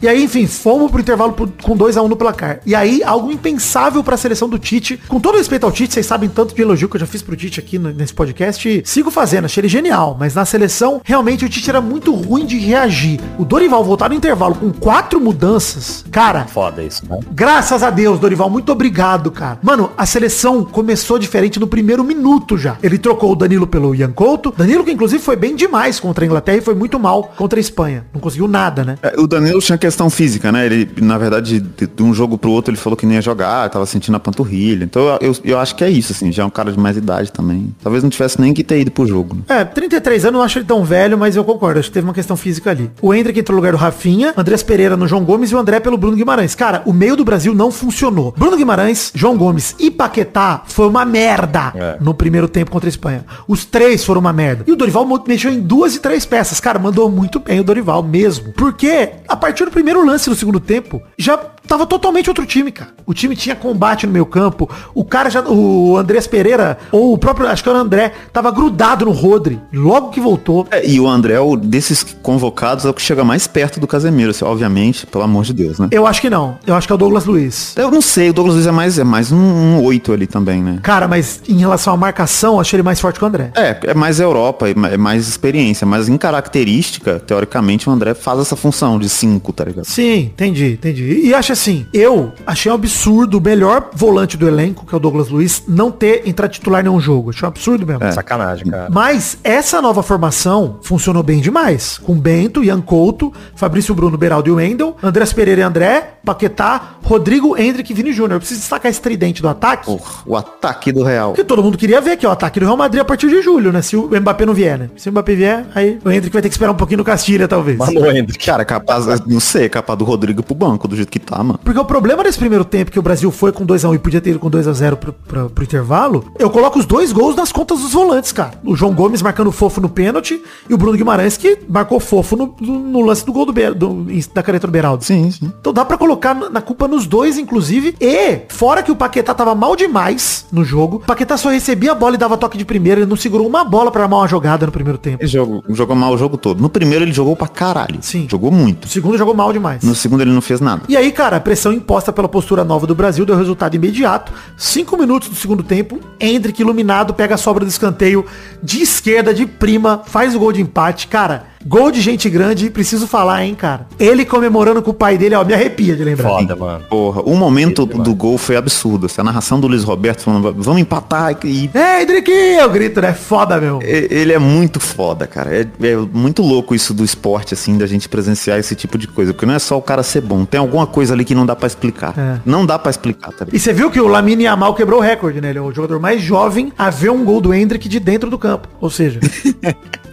E aí, enfim, fomos pro intervalo com 2-1 no placar. E aí, algo impensável pra seleção do Tite. Com todo respeito ao Tite, vocês sabem tanto de elogio que eu já fiz pro Tite aqui nesse podcast. Sigo fazendo, achei ele genial. Mas na seleção, realmente, o Tite era muito ruim de reagir. O Dorival voltar no intervalo com 4 mudanças. Cara, foda isso, né? Graças a Deus, Dorival, muito obrigado, cara. Mano, a seleção começou diferente no primeiro minuto já. Ele trocou o Danilo pelo Ian Couto. Danilo que inclusive foi bem demais contra a Inglaterra e foi muito mal contra a Espanha. Não conseguiu nada, né? O Danilo tinha questão física, né? Ele, na verdade, de um jogo pro outro, ele falou que não ia jogar, tava sentindo a panturrilha. Então eu acho que é isso, assim. Já é um cara de mais idade também. Talvez não tivesse nem que ter ido pro jogo. Né? 33 anos, eu não acho ele tão velho, mas eu concordo. Acho que teve uma questão física ali. O Endrick entrou no lugar do Rafinha, Andrés Pereira no João Gomes e o André pelo Bruno Guimarães. Cara, o meio do Brasil não funcionou. Bruno Guimarães, João Gomes e Paquetá foi uma merda no primeiro tempo contra a Espanha. Os 3 foram uma merda. E o Dorival mexeu em 2 e 3 peças. Cara, mandou muito bem o Dorival mesmo. Porque a partir do primeiro lance do segundo tempo, já tava totalmente outro time, cara. O time tinha combate no meio campo. O cara já, o Andrés Pereira, ou o próprio, acho que era o André, tava grudado no Rodri. Logo que voltou. E o André, desses convocados, é o que chega mais perto do Casemiro, assim, obviamente, pelo amor de Deus, né? Eu acho que não. Eu acho que é o Douglas Luiz. Eu não sei, o Douglas Luiz é mais um 8 ali também, né? Cara, mas em relação à marcação, eu achei ele mais forte que o André. É mais Europa, é mais experiência, mas em característica, teoricamente, o André faz essa função de 5, tá ligado? Sim, entendi. E acho assim, eu achei um absurdo o melhor volante do elenco, que é o Douglas Luiz, não ter entrado titular em nenhum jogo. Achei um absurdo mesmo. Sacanagem, cara. Mas essa nova formação funcionou bem demais. Com Bento, Ian Couto, Fabrício Bruno, Beraldo e Wendel, Andrés Pereira e André, Paquetá, Rodrigo, Endrick e Vini Júnior. Eu preciso destacar esse tridente do ataque. O ataque do Real. Que todo mundo queria ver, que é o ataque do Real Madrid a partir de julho, né? Se o Mbappé não vier, né? Se o Mbappé vier, aí o Endrick vai ter que esperar um pouquinho no Castilha, talvez. Mano, o Endrick. Cara, capaz, não sei, capaz do Rodrigo pro banco, do jeito que tá, mano. Porque o problema desse primeiro tempo, que o Brasil foi com 2-1 e podia ter ido com 2-0 pro intervalo, eu coloco os 2 gols nas contas dos volantes, cara. O João Gomes marcando fofo no pênalti e o Bruno Guimarães que marcou fofo no lance do gol da caneta do Beraldo. Sim. Então dá pra colocar na culpa nos 2, inclusive. E, fora que o Paquetá tava mal demais no jogo, o Paquetá só recebia a bola e dava toque de primeira, ele não segurou uma bola pra armar uma jogada no primeiro tempo. Ele jogou mal o jogo todo. No primeiro ele jogou pra caralho. Sim. Jogou muito. No segundo jogou mal demais. No segundo ele não fez nada. E aí, cara, a pressão imposta pela postura nova do Brasil deu resultado imediato. 5 minutos do segundo tempo, Endrick iluminado, pega a sobra do escanteio de esquerda, de prima, faz o gol de empate. Cara, gol de gente grande, preciso falar, hein, cara. Ele comemorando com o pai dele, ó, me arrepia de lembrar. Foda, mano. Porra, o momento do gol foi absurdo. Essa narração do Luiz Roberto falando, vamos empatar e... Endrick! Eu grito, né? Foda, meu. Ele é muito foda, cara. É muito louco isso do esporte, assim, da gente presenciar esse tipo de coisa. Porque não é só o cara ser bom. Tem alguma coisa ali que não dá pra explicar. Não dá pra explicar, tá ligado? E você viu que o Lamine Yamal quebrou o recorde, né? Ele é o jogador mais jovem a ver um gol do Endrick de dentro do campo. Ou seja...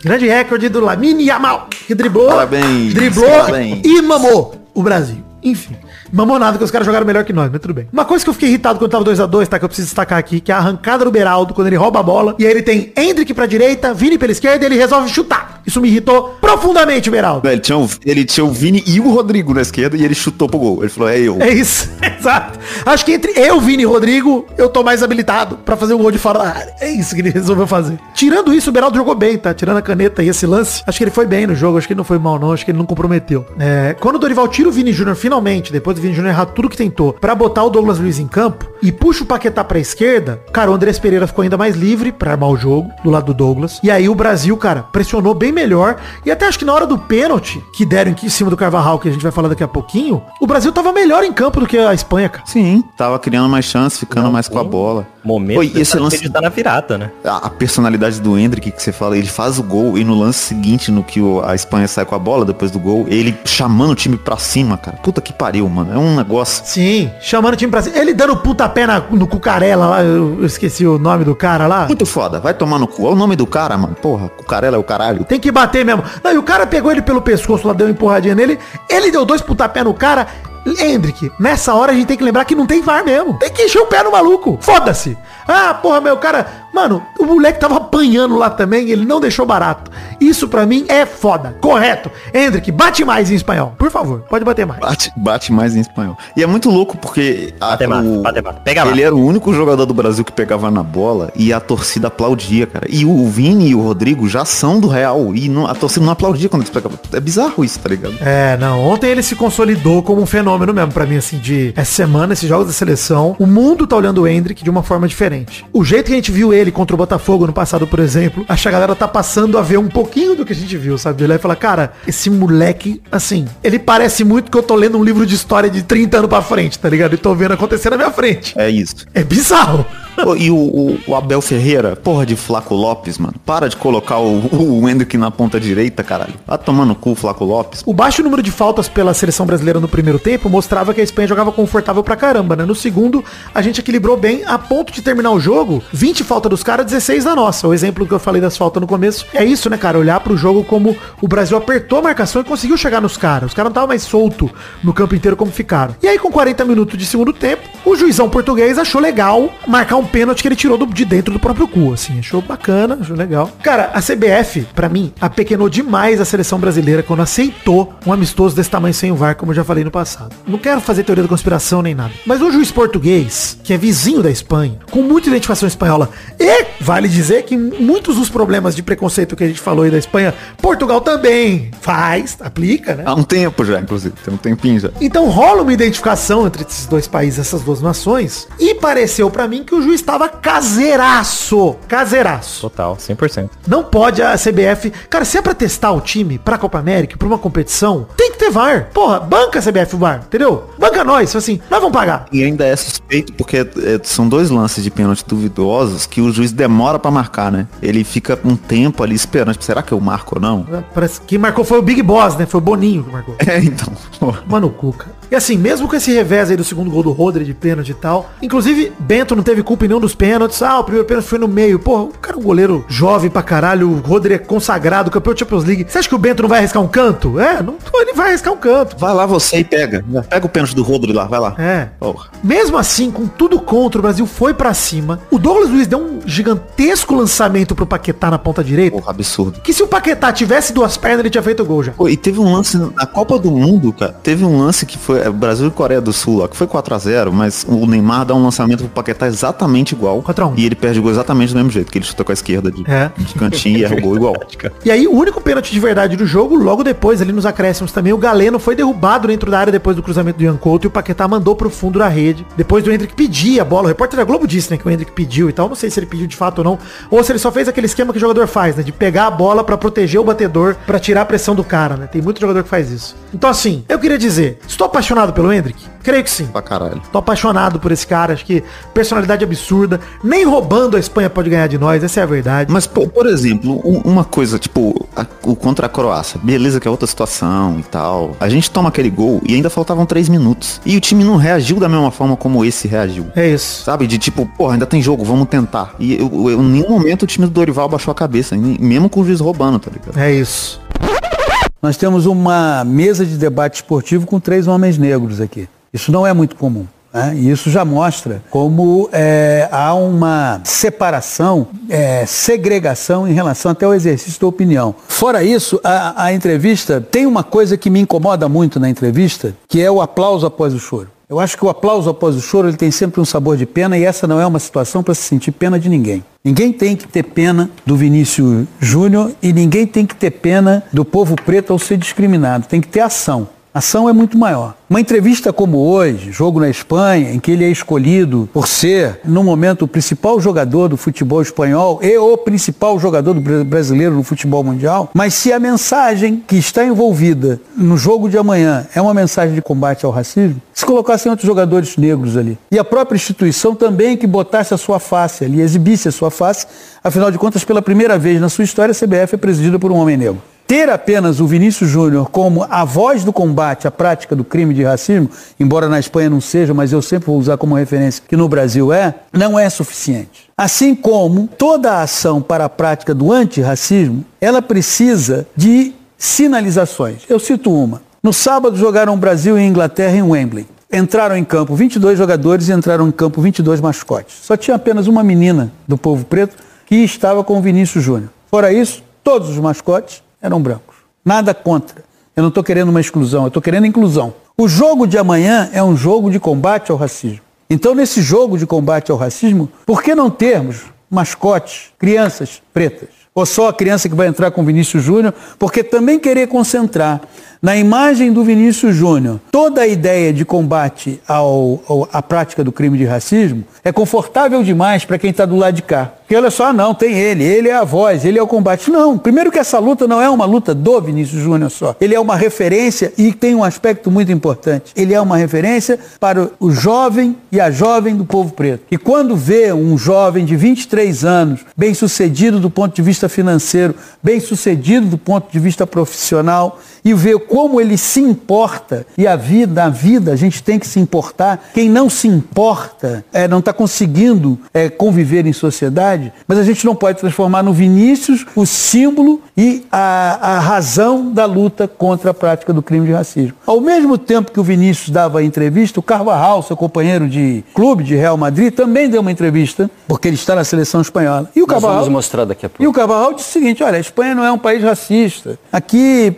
grande recorde do Lamine Yamal, que driblou e mamou o Brasil. Enfim, mamou nada, que os caras jogaram melhor que nós, mas tudo bem. Uma coisa que eu fiquei irritado quando tava 2-2, tá, que eu preciso destacar aqui, que é a arrancada do Beraldo, quando ele rouba a bola, e aí ele tem Endrick pra direita, Vini pela esquerda, e ele resolve chutar. Isso me irritou profundamente, Beraldo. Ele tinha o Vini e o Rodrigo na esquerda, e ele chutou pro gol. Ele falou, é eu. É isso, exato. Acho que entre eu, Vini e Rodrigo, eu tô mais habilitado pra fazer um gol de fora da área. É isso que ele resolveu fazer. Tirando isso, o Beraldo jogou bem, tá? Tirando a caneta e esse lance, acho que ele foi bem no jogo, acho que ele não foi mal não, acho que ele não comprometeu. Quando o Dorival tira o Vini Júnior finalmente, depois do Vini Júnior errar tudo que tentou, pra botar o Douglas Luiz em campo, e puxa o Paquetá pra esquerda, cara, o Andrés Pereira ficou ainda mais livre pra armar o jogo, do lado do Douglas. E aí o Brasil, cara, pressionou bem melhor, e até acho que na hora do pênalti, que deram em cima do Carvajal, que a gente vai falar daqui a pouquinho, o Brasil tava melhor em campo do que a Espanha, cara. Sim, tava criando mais chance, ficando mais com a bola. momento, Oi, esse lance ele tá na virada, né? A personalidade do Endrick que você fala, ele faz o gol e no lance seguinte, no que a Espanha sai com a bola depois do gol, ele chamando o time pra cima, cara. Puta que pariu, mano. É um negócio. Sim, chamando o time pra cima. Ele dando pontapé no Cucarella lá, eu esqueci o nome do cara lá. Muito foda, vai tomar no cu. Olha o nome do cara, mano. Porra, Cucarella é o caralho. Tem que bater mesmo. Não, e o cara pegou ele pelo pescoço lá, deu uma empurradinha nele. Ele deu 2 pontapé no cara. Endrick, nessa hora a gente tem que lembrar que não tem VAR mesmo. Tem que encher o pé no maluco. Foda-se. Ah, porra, meu cara... Mano, o moleque tava apanhando lá também, ele não deixou barato. Isso pra mim é foda. Correto. Endrick, bate mais em espanhol. Por favor, pode bater mais. Bate mais em espanhol. E é muito louco porque Bate mais. Pega lá. ele era o único jogador do Brasil que pegava na bola e a torcida aplaudia, cara. E o Vini e o Rodrigo já são do Real e a torcida não aplaudia quando eles pegavam. É bizarro isso, tá ligado? É, não. Ontem ele se consolidou como um fenômeno mesmo pra mim, assim, de essa semana, esses jogos da seleção. O mundo tá olhando o Endrick de uma forma diferente. O jeito que a gente viu ele contra o Botafogo no passado, por exemplo, acho que a galera tá passando a ver um pouquinho do que a gente viu, sabe? Ele vai falar, cara, esse moleque, assim, ele parece muito que eu tô lendo um livro de história de 30 anos pra frente, tá ligado? E tô vendo acontecer na minha frente. É isso. É bizarro. E o Abel Ferreira, porra de Flaco Lopes, mano. Para de colocar o Endrick na ponta direita, caralho. Vai tomar no cu, Flaco Lopes. O baixo número de faltas pela seleção brasileira no primeiro tempo mostrava que a Espanha jogava confortável pra caramba, né? No segundo, a gente equilibrou bem a ponto de terminar o jogo, 20 faltas dos caras, 16 da nossa. O exemplo que eu falei das faltas no começo é isso, né, cara? Olhar pro jogo como o Brasil apertou a marcação e conseguiu chegar nos caras. Os caras não estavam mais soltos no campo inteiro como ficaram. E aí, com 40 minutos de segundo tempo, o juizão português achou legal marcar um pênalti que ele tirou de dentro do próprio cu, assim. Achou bacana, achou legal. Cara, a CBF, pra mim, apequenou demais a seleção brasileira quando aceitou um amistoso desse tamanho sem o VAR, como eu já falei no passado. Não quero fazer teoria da conspiração nem nada. Mas um juiz português, que é vizinho da Espanha, com muita identificação espanhola, e vale dizer que muitos dos problemas de preconceito que a gente falou aí da Espanha, Portugal também aplica, né? Há um tempo já, inclusive. Tem um tempinho já. Então rola uma identificação entre esses dois países, essas duas nações, e pareceu pra mim que o juiz estava caseiraço. Total, 100%. Não pode a CBF... Cara, se é pra testar o time pra Copa América, pra uma competição, tem que ter VAR. Porra, banca a CBF o VAR, entendeu? Banca nós, assim, nós vamos pagar. E ainda é suspeito porque são 2 lances de pênalti duvidosos que o juiz demora pra marcar, né? Ele fica um tempo ali esperando. Tipo, será que eu marco ou não? Parece que quem marcou foi o Big Boss, né? Foi o Boninho que marcou. É, então. Mano, Cuca. E assim, mesmo com esse revés aí do segundo gol do Rodri de pênalti e tal, inclusive Bento não teve culpa em nenhum dos pênaltis. Ah, o primeiro pênalti foi no meio. Porra, o cara é um goleiro jovem pra caralho. O Rodri é consagrado, campeão da Champions League. Você acha que o Bento não vai arriscar um canto? É, não, ele vai arriscar um canto. Vai lá você e pega. Pega o pênalti do Rodri lá, vai lá. É. Porra. Mesmo assim, com tudo contra, o Brasil foi pra cima. O Douglas Luiz deu um gigantesco lançamento pro Paquetá na ponta direita. Porra, absurdo. Que se o Paquetá tivesse 2 pernas, ele tinha feito o gol já. Pô, e teve um lance na Copa do Mundo, cara. Teve um lance que foi Brasil e Coreia do Sul, ó, que foi 4-0, mas o Neymar dá um lançamento pro Paquetá exatamente igual. 4-1. E ele perde o gol exatamente do mesmo jeito, que ele chuta com a esquerda de cantinho e erra o gol igual. E aí, o único pênalti de verdade do jogo, logo depois, ali nos acréscimos também, o Galeno foi derrubado dentro da área depois do cruzamento do Ian Couto e o Paquetá mandou pro fundo da rede. Depois do Endrick pedir a bola. O repórter da Globo disse, né, que o Endrick pediu e tal. Não sei se ele pediu de fato ou não. Ou se ele só fez aquele esquema que o jogador faz, né, de pegar a bola pra proteger o batedor, pra tirar a pressão do cara, né. Tem muito jogador que faz isso. Então, assim, eu queria dizer, estou apaixonado pelo Endrick? Creio que sim. Pra caralho. Tô apaixonado por esse cara, acho que personalidade absurda. Nem roubando a Espanha pode ganhar de nós, essa é a verdade. Mas, por exemplo, uma coisa, tipo, o contra a Croácia, beleza que é outra situação e tal. A gente toma aquele gol e ainda faltavam 3 minutos. E o time não reagiu da mesma forma como esse reagiu. É isso. Sabe? De tipo, porra, ainda tem jogo, vamos tentar. E em nenhum momento o time do Dorival baixou a cabeça, mesmo com o juiz roubando, tá ligado? É isso. Nós temos uma mesa de debate esportivo com 3 homens negros aqui. Isso não é muito comum. E isso já mostra como há uma separação, segregação em relação até ao exercício da opinião. Fora isso, a entrevista tem uma coisa que me incomoda muito na entrevista, que é o aplauso após o choro. Eu acho que o aplauso após o choro ele tem sempre um sabor de pena e essa não é uma situação para se sentir pena de ninguém. Ninguém tem que ter pena do Vinícius Júnior e ninguém tem que ter pena do povo preto ao ser discriminado. Tem que ter ação. ação é muito maior. Uma entrevista como hoje, jogo na Espanha, em que ele é escolhido por ser, no momento, o principal jogador do futebol espanhol e o principal jogador do brasileiro no futebol mundial, mas se a mensagem que está envolvida no jogo de amanhã é uma mensagem de combate ao racismo, se colocassem outros jogadores negros ali. E a própria instituição também que botasse a sua face ali, exibisse a sua face, afinal de contas, pela primeira vez na sua história, a CBF é presidida por um homem negro. Ter apenas o Vinícius Júnior como a voz do combate à prática do crime de racismo, embora na Espanha não seja, mas eu sempre vou usar como referência que no Brasil não é suficiente. Assim como toda a ação para a prática do antirracismo, ela precisa de sinalizações. Eu cito uma. No sábado jogaram Brasil e Inglaterra em Wembley. Entraram em campo 22 jogadores e entraram em campo 22 mascotes. Só tinha apenas uma menina do povo preto que estava com o Vinícius Júnior. Fora isso, todos os mascotes eram brancos. Nada contra. Eu não estou querendo uma exclusão, eu estou querendo inclusão. O jogo de amanhã é um jogo de combate ao racismo. Então, nesse jogo de combate ao racismo, por que não termos mascotes, crianças pretas? Ou só a criança que vai entrar com o Vinícius Júnior? Porque também querer concentrar na imagem do Vinícius Júnior toda a ideia de combate à prática do crime de racismo é confortável demais para quem está do lado de cá. Porque olha só, não, tem ele é a voz, ele é o combate. Não, primeiro que essa luta não é uma luta do Vinícius Júnior só. Ele é uma referência e tem um aspecto muito importante. Ele é uma referência para o jovem e a jovem do povo preto. E quando vê um jovem de 23 anos, bem sucedido do ponto de vista financeiro, bem sucedido do ponto de vista profissional, e vê como ele se importa, e na vida a gente tem que se importar. Quem não se importa não está conseguindo conviver em sociedade, mas a gente não pode transformar no Vinícius o símbolo e a razão da luta contra a prática do crime de racismo. Ao mesmo tempo que o Vinícius dava a entrevista, o Carvajal, seu companheiro de clube de Real Madrid, também deu uma entrevista, porque ele está na seleção espanhola. E o Carvajal, vamos mostrar daqui a pouco. E o Carvajal disse o seguinte: olha, a Espanha não é um país racista. Aqui,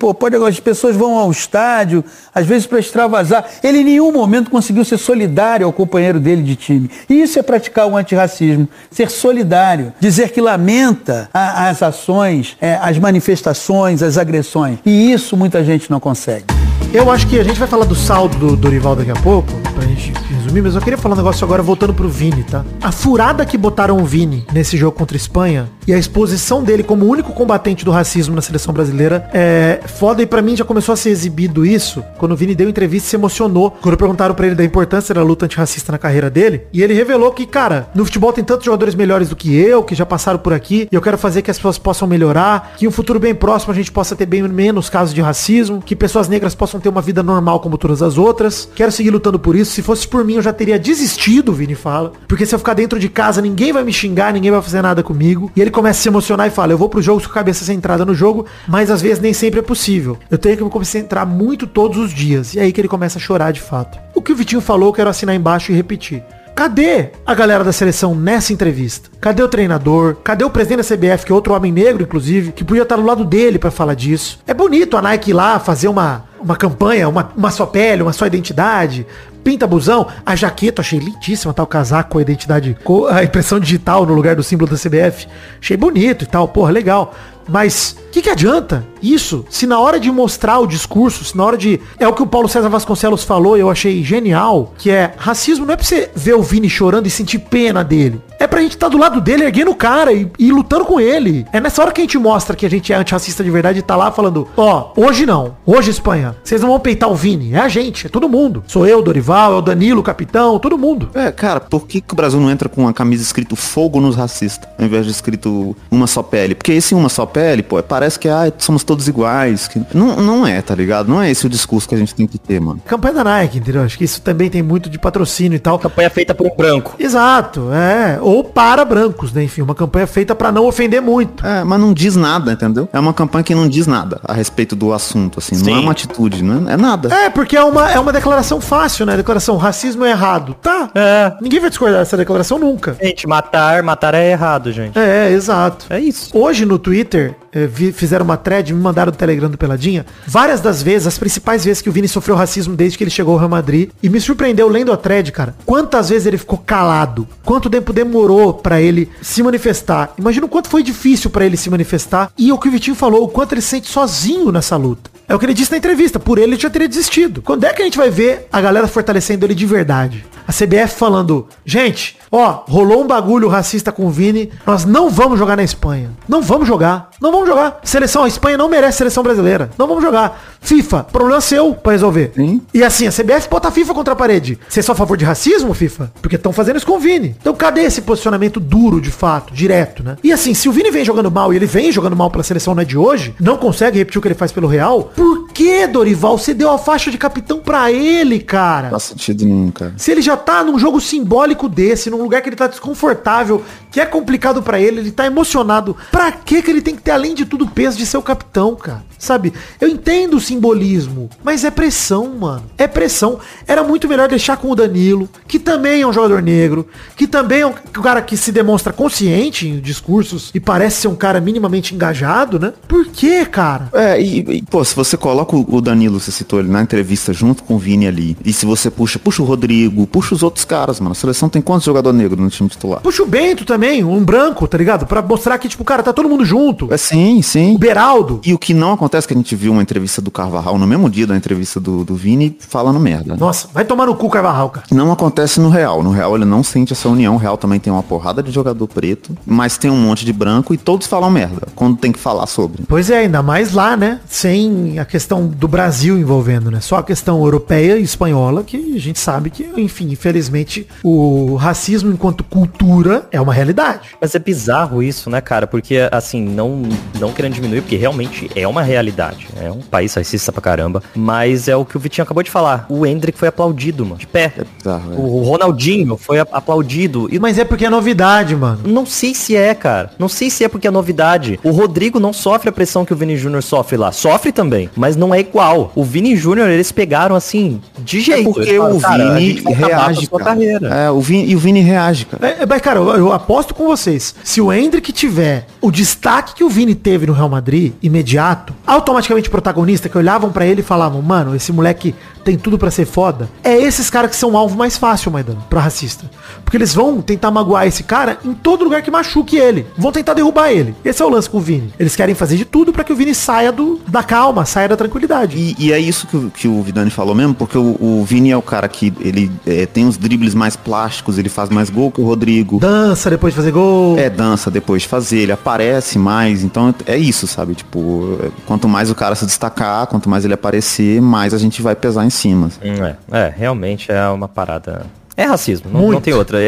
as pessoas vão ao estádio, às vezes para extravasar. Ele em nenhum momento conseguiu ser solidário ao companheiro dele de time. E isso é praticar o antirracismo. Ser solidário. Dizer que lamenta as ações, as manifestações, as agressões. E isso muita gente não consegue. Eu acho que a gente vai falar do saldo do Dorival daqui a pouco, pra gente resumir, mas eu queria falar um negócio agora voltando pro Vini, tá? A furada que botaram o Vini nesse jogo contra a Espanha e a exposição dele como o único combatente do racismo na seleção brasileira é foda, e pra mim já começou a ser exibido isso quando o Vini deu entrevista e se emocionou quando perguntaram pra ele da importância da luta antirracista na carreira dele, e ele revelou que, cara, no futebol tem tantos jogadores melhores do que eu, que já passaram por aqui, e eu quero fazer que as pessoas possam melhorar, que em um futuro bem próximo a gente possa ter bem menos casos de racismo, que pessoas negras possam ter uma vida normal como todas as outras. Quero seguir lutando por isso. Se fosse por mim, eu já teria desistido, o Vini fala. Porque se eu ficar dentro de casa, ninguém vai me xingar, ninguém vai fazer nada comigo. E ele começa a se emocionar e fala: eu vou pro jogo com a cabeça centrada no jogo, mas às vezes nem sempre é possível. Eu tenho que me concentrar muito todos os dias. E aí que ele começa a chorar de fato. O que o Vitinho falou, eu quero assinar embaixo e repetir. Cadê a galera da seleção nessa entrevista? Cadê o treinador? Cadê o presidente da CBF, que é outro homem negro, inclusive, que podia estar do lado dele pra falar disso? É bonito a Nike ir lá fazer uma campanha, uma só pele, uma só identidade, pinta busão, a jaqueta, achei lindíssima, tá, o casaco com a identidade, com a impressão digital no lugar do símbolo da CBF, achei bonito e tal, porra, legal. Mas o que adianta isso se na hora de mostrar o discurso, se na hora de... É o que o Paulo César Vasconcelos falou e eu achei genial, que é: racismo não é pra você ver o Vini chorando e sentir pena dele. É pra gente estar do lado dele, erguendo o cara e lutando com ele. É nessa hora que a gente mostra que a gente é antirracista de verdade e tá lá falando: ó, hoje não. Hoje, Espanha, vocês não vão peitar o Vini. É a gente, é todo mundo. Sou eu, Dorival, é o Danilo, o capitão, todo mundo. Cara, por que o Brasil não entra com uma camisa escrito fogo nos racistas, ao invés de escrito uma só pele? Porque esse uma só pele, pô, parece que somos todos iguais. Que... Não é, tá ligado? Não é esse o discurso que a gente tem que ter, mano. Campanha da Nike, entendeu? Acho que isso também tem muito de patrocínio e tal. Campanha feita por um branco. Exato, ou para brancos, né? Enfim, uma campanha feita pra não ofender muito. Mas não diz nada, entendeu? É uma campanha que não diz nada a respeito do assunto, assim. Sim. Não é uma atitude, não é nada. Porque é uma declaração fácil, né? Declaração: racismo é errado. Tá. Ninguém vai discordar dessa declaração nunca. Gente, matar é errado, gente. Exato. É isso. Hoje no Twitter, fizeram uma thread, me mandaram do Telegram do Peladinha, várias das vezes, as principais vezes que o Vini sofreu racismo desde que ele chegou ao Real Madrid, e me surpreendeu lendo a thread, cara, quantas vezes ele ficou calado, quanto tempo demorou pra ele se manifestar. Imagina o quanto foi difícil pra ele se manifestar, e o que o Vitinho falou, o quanto ele se sente sozinho nessa luta. É o que ele disse na entrevista. Por ele já teria desistido. Quando é que a gente vai ver a galera fortalecendo ele de verdade? A CBF falando, gente, ó, rolou um bagulho racista com o Vini, nós não vamos jogar na Espanha. Não vamos jogar. Não vamos jogar. A Espanha não merece seleção brasileira. Não vamos jogar. FIFA, problema seu pra resolver. Sim. E assim, a CBF bota a FIFA contra a parede. Você é só a favor de racismo, FIFA? Porque estão fazendo isso com o Vini. Então cadê esse posicionamento duro, de fato, direto, né? E assim, se o Vini vem jogando mal, e ele vem jogando mal pela seleção, não é de hoje, não consegue repetir o que ele faz pelo Real, por que, Dorival, você deu a faixa de capitão pra ele, cara? Não faz sentido nenhum, cara. Se ele já tá num jogo simbólico desse, num lugar que ele tá desconfortável, que é complicado pra ele tá emocionado, pra que ele tem que ter, além de tudo, o peso de ser o capitão, cara? Sabe? Eu entendo o simbolismo, mas é pressão, mano. É pressão. Era muito melhor deixar com o Danilo, que também é um jogador negro, que também é um cara que se demonstra consciente em discursos e parece ser um cara minimamente engajado, né? Por que, cara? Pô, se você coloca o Danilo, você citou ele na entrevista junto com o Vini ali, e se você puxa o Rodrigo, puxa os outros caras, mano. A seleção tem quantos jogadores negros no time titular? Puxa o Bento também, um branco, tá ligado? Pra mostrar que, tipo, cara, tá todo mundo junto. Sim. O Beraldo. E o que não acontece, que a gente viu uma entrevista do Carvajal no mesmo dia da entrevista do Vini falando merda. Nossa, vai tomar no cu, Carvajal, cara. Não acontece no Real. No Real ele não sente essa união. O Real também tem uma porrada de jogador preto, mas tem um monte de branco e todos falam merda quando tem que falar sobre. Pois é, ainda mais lá, né? Sem a questão do Brasil envolvendo, né? Só a questão europeia e espanhola, que a gente sabe que, enfim, infelizmente, o racismo enquanto cultura é uma realidade. Mas é bizarro isso, né, cara? Porque, assim, não querendo diminuir, porque realmente é uma realidade. É um país racista pra caramba. Mas é o que o Vitinho acabou de falar. O Endrick foi aplaudido, mano. De pé. É bizarro, O Ronaldinho foi aplaudido. Mas é porque é novidade, mano. Não sei se é, cara. Não sei se é porque é novidade. O Rodrigo não sofre a pressão que o Vini Júnior sofre lá. Sofre também, mas não é igual. O Vini Júnior, eles pegaram assim, de jeito. Porque o Vini reage, cara. O Vini reage, cara. Mas, cara, eu aposto com vocês. Se o Endrick tiver o destaque que o Vini teve no Real Madrid, imediato, automaticamente protagonista, que olhavam pra ele e falavam, mano, esse moleque tem tudo pra ser foda, é esses caras que são alvo mais fácil, Maidana, pra racista. Porque eles vão tentar magoar esse cara em todo lugar que machuque ele. Vão tentar derrubar ele. Esse é o lance com o Vini. Eles querem fazer de tudo pra que o Vini saia da calma, saia da tranquilidade. E é isso que o Vidani falou mesmo, porque o Vini é o cara que ele tem os dribles mais plásticos, ele faz mais gol que o Rodrigo. Dança depois de fazer gol. Dança depois de fazer, ele aparece mais, então é isso, sabe? Tipo, quanto mais o cara se destacar, quanto mais ele aparecer, mais a gente vai pesar em cima. Realmente é uma parada. É racismo, não tem outra.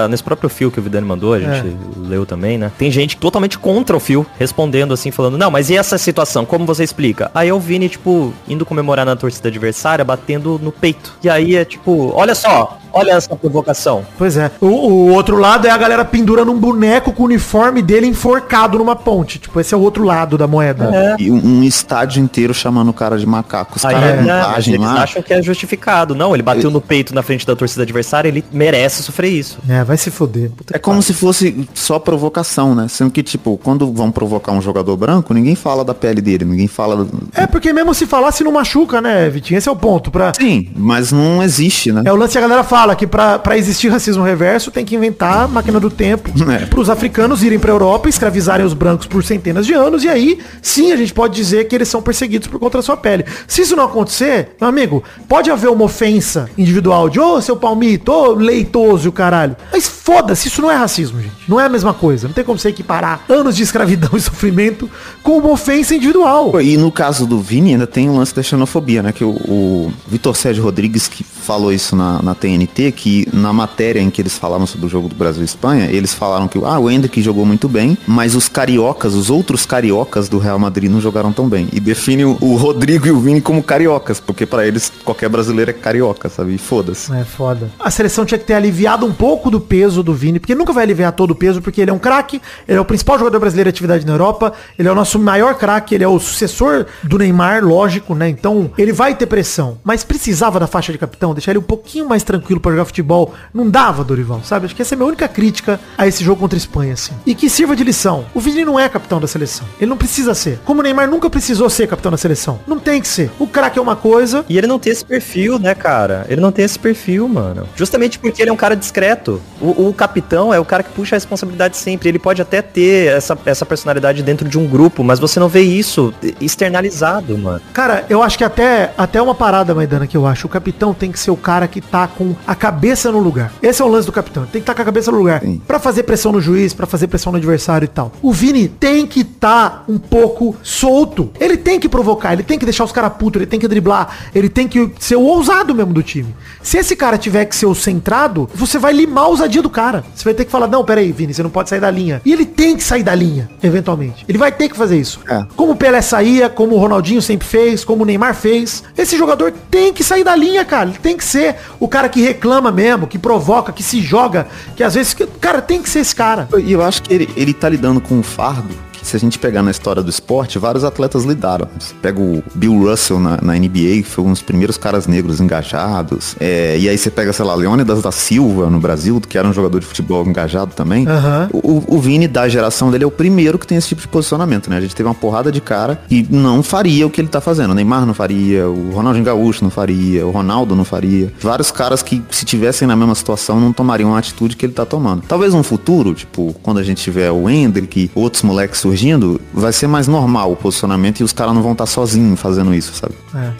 Nesse próprio fio que o Vidani mandou, a gente leu também, né? Tem gente totalmente contra o fio, respondendo assim, falando, não, mas e essa situação, como você explica? Aí eu vi, tipo, indo comemorar na torcida adversária, batendo no peito. E aí é tipo, olha só, olha essa provocação. Pois é. O outro lado é a galera pendurando um boneco com o uniforme dele enforcado numa ponte. Tipo, esse é o outro lado da moeda. E um estádio inteiro chamando o cara de macaco. Os caras eles acham que é justificado. Não, ele bateu no peito na frente da torcida adversária, ele merece sofrer isso. Vai se foder. É como se fosse só provocação, né? Sendo que, tipo, quando vão provocar um jogador branco, ninguém fala da pele dele, ninguém fala... porque mesmo se falar, se não machuca, né, Vitinho? Esse é o ponto. Sim, mas não existe, né? É o lance que a galera fala, que pra existir racismo reverso, tem que inventar a máquina do tempo pros africanos irem pra Europa, escravizarem os brancos por centenas de anos, e aí, sim, a gente pode dizer que eles são perseguidos por conta da sua pele. Se isso não acontecer, meu amigo, pode haver uma ofensa individual de, seu palmito, leitoso e o caralho. Mas foda-se, isso não é racismo, gente. Não é a mesma coisa. Não tem como você equiparar anos de escravidão e sofrimento com uma ofensa individual. E no caso do Vini, ainda tem um lance da xenofobia, né? Que o Vitor Sérgio Rodrigues, que falou isso na TNT, que na matéria em que eles falaram sobre o jogo do Brasil e Espanha, eles falaram que o Endrick jogou muito bem, mas os outros cariocas do Real Madrid não jogaram tão bem. E define o Rodrigo e o Vini como cariocas, porque pra eles qualquer brasileiro é carioca, sabe? E foda-se. É foda. A seleção tinha que ter aliviado um pouco do peso do Vini, porque nunca vai aliviar todo o peso, porque ele é um craque, ele é o principal jogador brasileiro de atividade na Europa, ele é o nosso maior craque, ele é o sucessor do Neymar, lógico, né? Então, ele vai ter pressão. Mas precisava da faixa de capitão, deixar ele um pouquinho mais tranquilo pra jogar futebol. Não dava, Dorival, sabe? Acho que essa é a minha única crítica a esse jogo contra a Espanha, assim. E que sirva de lição. O Vini não é capitão da seleção. Ele não precisa ser. Como o Neymar nunca precisou ser capitão da seleção. Não tem que ser. O craque é uma coisa. E ele não tem esse perfil, né, cara? Ele não tem esse perfil, mano. Justamente porque ele é um cara discreto. O capitão é o cara que puxa a responsabilidade sempre. Ele pode até ter essa personalidade dentro de um grupo, mas você não vê isso externalizado, mano. Cara, eu acho que até uma parada, Maidana, que eu acho. O capitão tem que ser o cara que tá com a cabeça no lugar. Esse é o lance do capitão. Tem que estar com a cabeça no lugar. Sim. Pra fazer pressão no juiz, pra fazer pressão no adversário e tal. O Vini tem que estar um pouco solto. Ele tem que provocar, ele tem que deixar os caras putos, ele tem que driblar, ele tem que ser o ousado mesmo do time. Se esse cara tiver que ser o centrado, você vai limar a ousadia do cara. Você vai ter que falar, não, peraí, Vini, você não pode sair da linha. E ele tem que sair da linha, eventualmente. Ele vai ter que fazer isso. É. Como o Pelé saía, como o Ronaldinho sempre fez, como o Neymar fez. Esse jogador tem que sair da linha, cara. Ele tem que ser o cara que reclama mesmo, que provoca, que se joga, que às vezes... Cara, tem que ser esse cara. E eu acho que ele tá lidando com um fardo. Se a gente pegar na história do esporte, vários atletas lidaram. Você pega o Bill Russell na NBA, que foi um dos primeiros caras negros engajados. E aí você pega, sei lá, Leônidas da Silva no Brasil, que era um jogador de futebol engajado também. O Vini, da geração dele, é o primeiro que tem esse tipo de posicionamento, né? A gente teve uma porrada de cara que não faria o que ele tá fazendo. O Neymar não faria, o Ronaldinho Gaúcho não faria, o Ronaldo não faria. Vários caras que, se tivessem na mesma situação, não tomariam a atitude que ele tá tomando. Talvez no futuro, tipo, quando a gente tiver o Endrick, outros moleques surgindo, vai ser mais normal o posicionamento e os caras não vão estar sozinhos fazendo isso, sabe?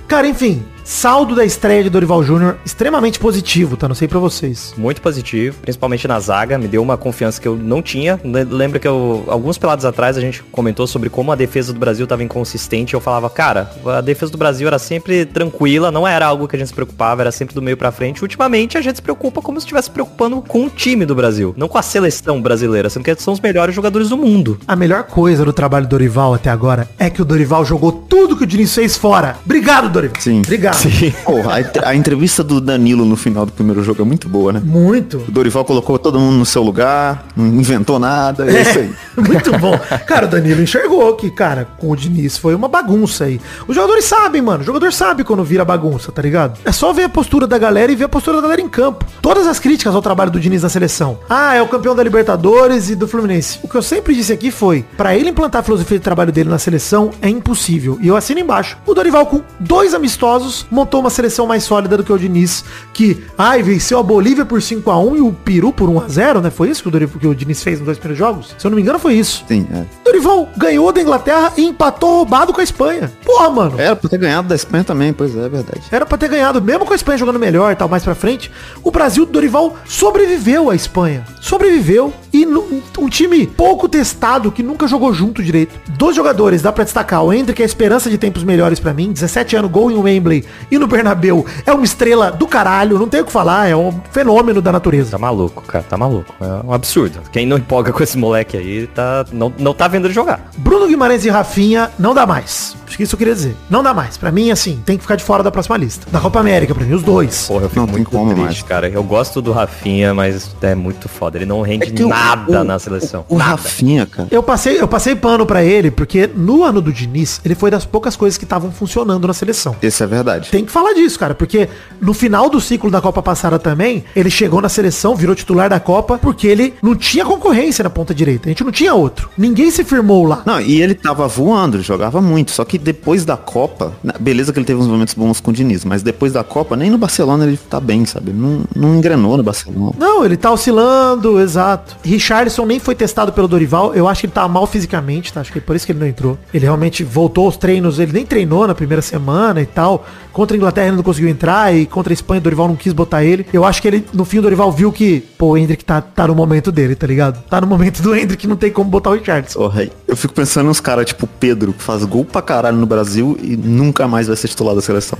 Cara, enfim, saldo da estreia de Dorival Júnior extremamente positivo, tá? Não sei pra vocês. Muito positivo, principalmente na zaga, me deu uma confiança que eu não tinha. Lembra que alguns pelados atrás a gente comentou sobre como a defesa do Brasil tava inconsistente. Eu falava, cara, a defesa do Brasil era sempre tranquila, não era algo que a gente se preocupava, era sempre do meio pra frente. Ultimamente a gente se preocupa como se estivesse se preocupando com o time do Brasil, não com a seleção brasileira, sendo que são os melhores jogadores do mundo. A melhor coisa do trabalho do Dorival até agora é que o Dorival jogou tudo que o Diniz fez fora. Obrigado, Dorival. Sim. Obrigado. Sim. Porra, a entrevista do Danilo no final do primeiro jogo é muito boa, né? Muito. O Dorival colocou todo mundo no seu lugar, não inventou nada, é isso aí. Muito bom. Cara, o Danilo enxergou que, cara, com o Diniz foi uma bagunça aí. Os jogadores sabem, mano. O jogador sabe quando vira bagunça, tá ligado? É só ver a postura da galera e ver a postura da galera em campo. Todas as críticas ao trabalho do Diniz na seleção. Ah, é o campeão da Libertadores e do Fluminense. O que eu sempre disse aqui foi, pra ele implantar a filosofia de trabalho dele na seleção é impossível. E eu assino embaixo. O Dorival, com 2 amistosos, montou uma seleção mais sólida do que o Diniz, que, venceu a Bolívia por 5-1 e o Peru por 1-0, né? Foi isso que o Diniz fez nos 2 primeiros jogos? Se eu não me engano, foi isso. Sim, é. Dorival ganhou da Inglaterra e empatou roubado com a Espanha. Porra, mano. Era pra ter ganhado da Espanha também, pois é verdade. Era pra ter ganhado, mesmo com a Espanha jogando melhor e tal, mais pra frente. O Brasil do Dorival sobreviveu à Espanha. Sobreviveu. E um time pouco testado, que nunca jogou junto direito. 2 jogadores, dá pra destacar. O Endrick é a esperança de tempos melhores pra mim. 17 anos, gol em Wembley e no Bernabéu. É uma estrela do caralho, não tem o que falar. É um fenômeno da natureza. Tá maluco, cara, tá maluco. É um absurdo. Quem não empolga com esse moleque aí, não tá vendo ele jogar. Bruno Guimarães e Rafinha, não dá mais. Acho que isso eu queria dizer. Não dá mais. Pra mim, assim, tem que ficar de fora da próxima lista. Da Copa América, pra mim, os 2. Porra, eu fico Não tem muito como triste, mais. cara. Eu gosto do Rafinha, mas é muito foda. Ele não rende que nada na seleção. O Nada. Rafinha, cara. Eu passei pano pra ele, porque no ano do Diniz, ele foi das poucas coisas que estavam funcionando na seleção. Esse é verdade. Tem que falar disso, cara, porque no final do ciclo da Copa passada também, ele chegou na seleção, virou titular da Copa, porque ele não tinha concorrência na ponta direita. A gente não tinha outro. Ninguém se firmou lá. Não, e ele tava voando, ele jogava muito. Só que depois da Copa, beleza que ele teve uns momentos bons com o Diniz, mas depois da Copa, nem no Barcelona ele tá bem, sabe? Não engrenou no Barcelona. Não, ele tá oscilando, exato. Richarlison nem foi testado pelo Dorival. Eu acho que ele tá mal fisicamente, tá? Acho que é por isso que ele não entrou. Ele realmente voltou aos treinos, ele nem treinou na primeira semana e tal. Contra a Inglaterra ele não conseguiu entrar e contra a Espanha o Dorival não quis botar ele. Eu acho que ele, no fim, o Dorival viu que, o Endrick tá no momento dele, tá ligado? Tá no momento do Endrick, não tem como botar o Richarlison. Porra, eu fico pensando nos caras tipo Pedro, que faz gol pra caralho no Brasil e nunca mais vai ser titular da seleção.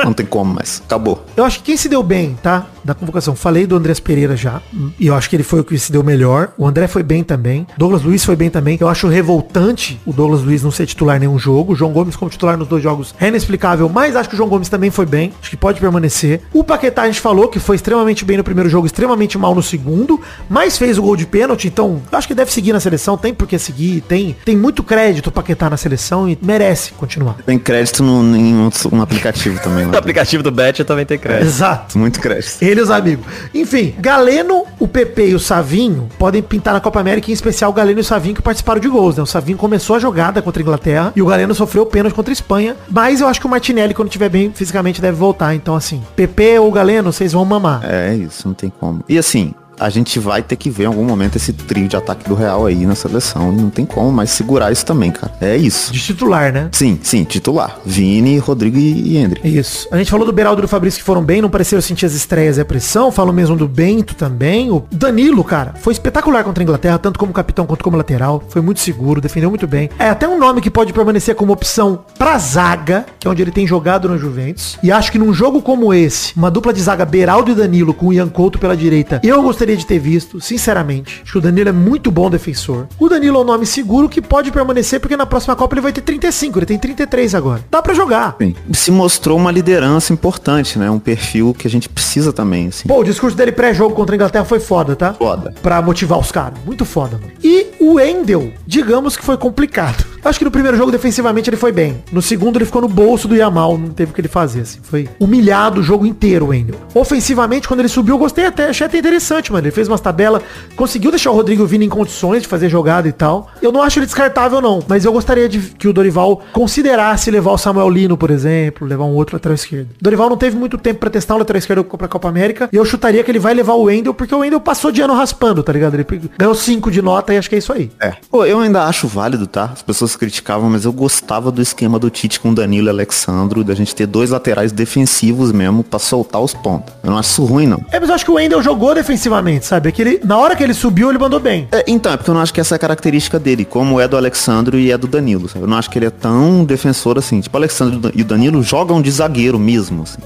Não tem como mais. Acabou. Eu acho que quem se deu bem, tá? Da convocação. Falei do Andrés Pereira já. E eu acho que ele foi o que se deu melhor. O André foi bem também. Douglas Luiz foi bem também. Eu acho revoltante o Douglas Luiz não ser titular em nenhum jogo. O João Gomes como titular nos 2 jogos é inexplicável, mas acho que o João Gomes também foi bem. Acho que pode permanecer. O Paquetá a gente falou que foi extremamente bem no primeiro jogo, extremamente mal no segundo, mas fez o gol de pênalti, então eu acho que deve seguir na seleção, tem por que seguir, tem muito crédito o Paquetá na seleção e merece continuar. Tem crédito em um aplicativo também. O aplicativo do Bet também tem crédito. Exato. Muito crédito. Ele Filhos amigos. Enfim, Galeno, o PP e o Savinho podem pintar na Copa América, em especial o Galeno e o Savinho que participaram de gols, né? O Savinho começou a jogada contra a Inglaterra e o Galeno sofreu pênalti contra a Espanha, mas eu acho que o Martinelli, quando estiver bem fisicamente, deve voltar. Então, assim, PP ou Galeno, vocês vão mamar. É isso, não tem como. E assim, a gente vai ter que ver em algum momento esse trio de ataque do Real aí na seleção. Não tem como mais segurar isso também, cara. É isso. De titular, né? Sim, titular. Vini, Rodrigo e Endrick. Isso. A gente falou do Beraldo e do Fabrício que foram bem, não pareceram sentir as estreias e a pressão. Falo mesmo do Bento também. O Danilo, cara, foi espetacular contra a Inglaterra, tanto como capitão quanto como lateral. Foi muito seguro, defendeu muito bem. É até um nome que pode permanecer como opção pra zaga, que é onde ele tem jogado no Juventus. E acho que num jogo como esse, uma dupla de zaga Beraldo e Danilo com o Ian Couto pela direita, eu gostaria de ter visto, sinceramente. Acho que o Danilo é muito bom defensor. O Danilo é um nome seguro que pode permanecer, porque na próxima Copa ele vai ter 35, ele tem 33 agora. Dá pra jogar. Sim. Se mostrou uma liderança importante, né? Um perfil que a gente precisa também, assim. Pô, o discurso dele pré-jogo contra a Inglaterra foi foda, tá? Foda. Pra motivar os caras. Muito foda, mano. E o Wendel, digamos que foi complicado. Acho que no primeiro jogo, defensivamente, ele foi bem. No segundo, ele ficou no bolso do Yamal. Não teve o que ele fazer, assim. Foi humilhado o jogo inteiro, o Wendel. Ofensivamente, quando ele subiu, eu gostei até. Achei até interessante, mano. Ele fez umas tabelas. Conseguiu deixar o Rodrigo Vini em condições de fazer jogada e tal. Eu não acho ele descartável, não. Mas eu gostaria de que o Dorival considerasse levar o Samuel Lino, por exemplo. Levar um outro lateral esquerdo. O Dorival não teve muito tempo pra testar o lateral esquerdo pra Copa América. E eu chutaria que ele vai levar o Wendel, porque o Wendel passou de ano raspando, tá ligado? Ele ganhou 5 de nota e acho que é isso aí. É. Pô, eu ainda acho válido, tá? As pessoas criticavam, mas eu gostava do esquema do Tite com Danilo e Alexandro, da gente ter dois laterais defensivos mesmo pra soltar os pontos. Eu não acho isso ruim, não. É, mas eu acho que o Wendel jogou defensivamente, sabe? É que ele, na hora que ele subiu, ele mandou bem. Então, é porque eu não acho que essa é a característica dele, como é do Alexandro e é do Danilo, sabe? Eu não acho que ele é tão defensor assim. Tipo, o Alexandro e o Danilo jogam de zagueiro mesmo, assim.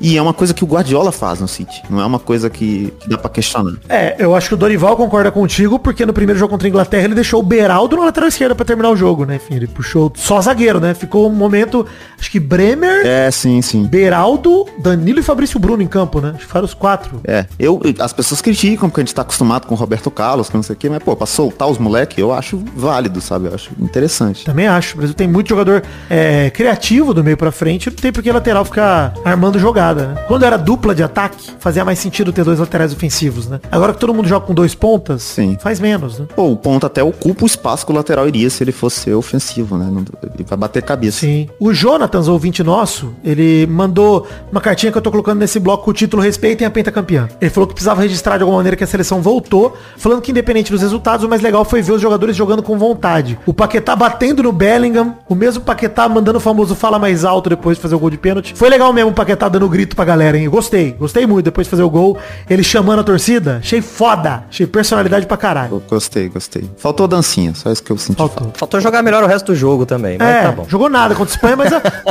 E é uma coisa que o Guardiola faz no City. Não é uma coisa que dá pra questionar. É, eu acho que o Dorival concorda contigo, porque no primeiro jogo contra a Inglaterra ele deixou o Beraldo na lateral esquerda pra terminar o jogo, né? Enfim, ele puxou só zagueiro, né? Ficou um momento, acho que Bremer, sim. Beraldo, Danilo e Fabrício Bruno em campo, né? Acho que foram os 4. As pessoas criticam porque a gente tá acostumado com o Roberto Carlos, que não sei o quê, mas, pô, pra soltar os moleques, eu acho válido, sabe? Eu acho interessante. Também acho. O Brasil tem muito jogador criativo do meio pra frente, não tem porque lateral ficar armando jogada, né? Quando era dupla de ataque, fazia mais sentido ter dois laterais ofensivos, né? Agora que todo mundo joga com 2 pontas, sim, faz menos, né? Pô, o ponto até ocupa o espaço que o lateral iria se ele fosse ser ofensivo, né? Ele vai bater cabeça. Sim. O Jonatas, ouvinte nosso, ele mandou uma cartinha que eu tô colocando nesse bloco com o título Respeitem a Pentacampeã. Ele falou que precisava registrar de alguma maneira que a seleção voltou, falando que independente dos resultados, o mais legal foi ver os jogadores jogando com vontade. O Paquetá batendo no Bellingham, o mesmo Paquetá mandando o famoso fala mais alto depois de fazer o gol de pênalti. Foi legal mesmo o Paquetá dando grito pra galera, hein? Eu gostei muito depois de fazer o gol. Ele chamando a torcida, achei foda. Achei personalidade pra caralho. Eu gostei. Faltou a dancinha, só isso que eu senti. Faltou jogar melhor o resto do jogo também, mas tá bom. Jogou nada contra a Espanha,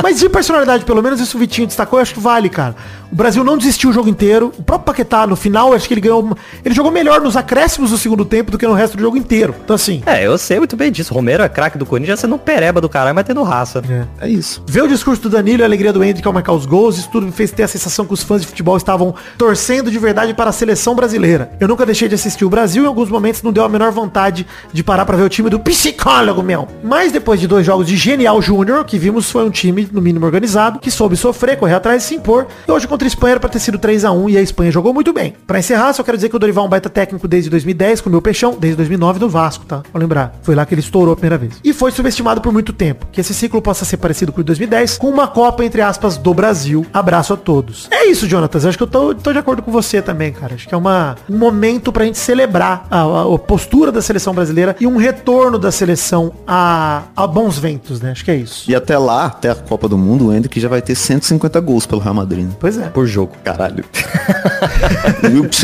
mas de personalidade, pelo menos isso o Vitinho destacou, eu acho que vale, cara. O Brasil não desistiu o jogo inteiro. O próprio Paquetá, no final, acho que ele ganhou... Ele jogou melhor nos acréscimos do segundo tempo do que no resto do jogo inteiro. Então, assim... eu sei muito bem disso. Romero é craque do Corinthians, sendo um pereba do caralho, mas tendo raça. É isso. Ver o discurso do Danilo e a alegria do Endrick ao marcar os gols, isso tudo me fez ter a sensação que os fãs de futebol estavam torcendo de verdade para a seleção brasileira. Eu nunca deixei de assistir o Brasil e em alguns momentos não deu a menor vontade de parar pra ver o time do psicólogo, meu. Mas depois de 2 jogos de Genial Júnior, que vimos foi um time, no mínimo, organizado, que soube sofrer, correr atrás e se impor. E hoje contra a Espanha era pra ter sido 3-1 e a Espanha jogou muito bem. Pra encerrar, só quero dizer que o Dorival é um baita técnico desde 2010, com o meu peixão, desde 2009 do Vasco, tá? Vou lembrar. Foi lá que ele estourou a primeira vez. E foi subestimado por muito tempo. Que esse ciclo possa ser parecido com o de 2010, com uma Copa, entre aspas, do Brasil. Abraço a todos. É isso, Jonatas. Acho que eu tô de acordo com você também, cara. Acho que é um momento pra gente celebrar a postura da seleção brasileira e um retorno da seleção a bons ventos, né? Acho que é isso. E até lá, até a Copa do Mundo, o Endrick já vai ter 150 gols pelo Real Madrid, né? Pois é. Por jogo. Caralho.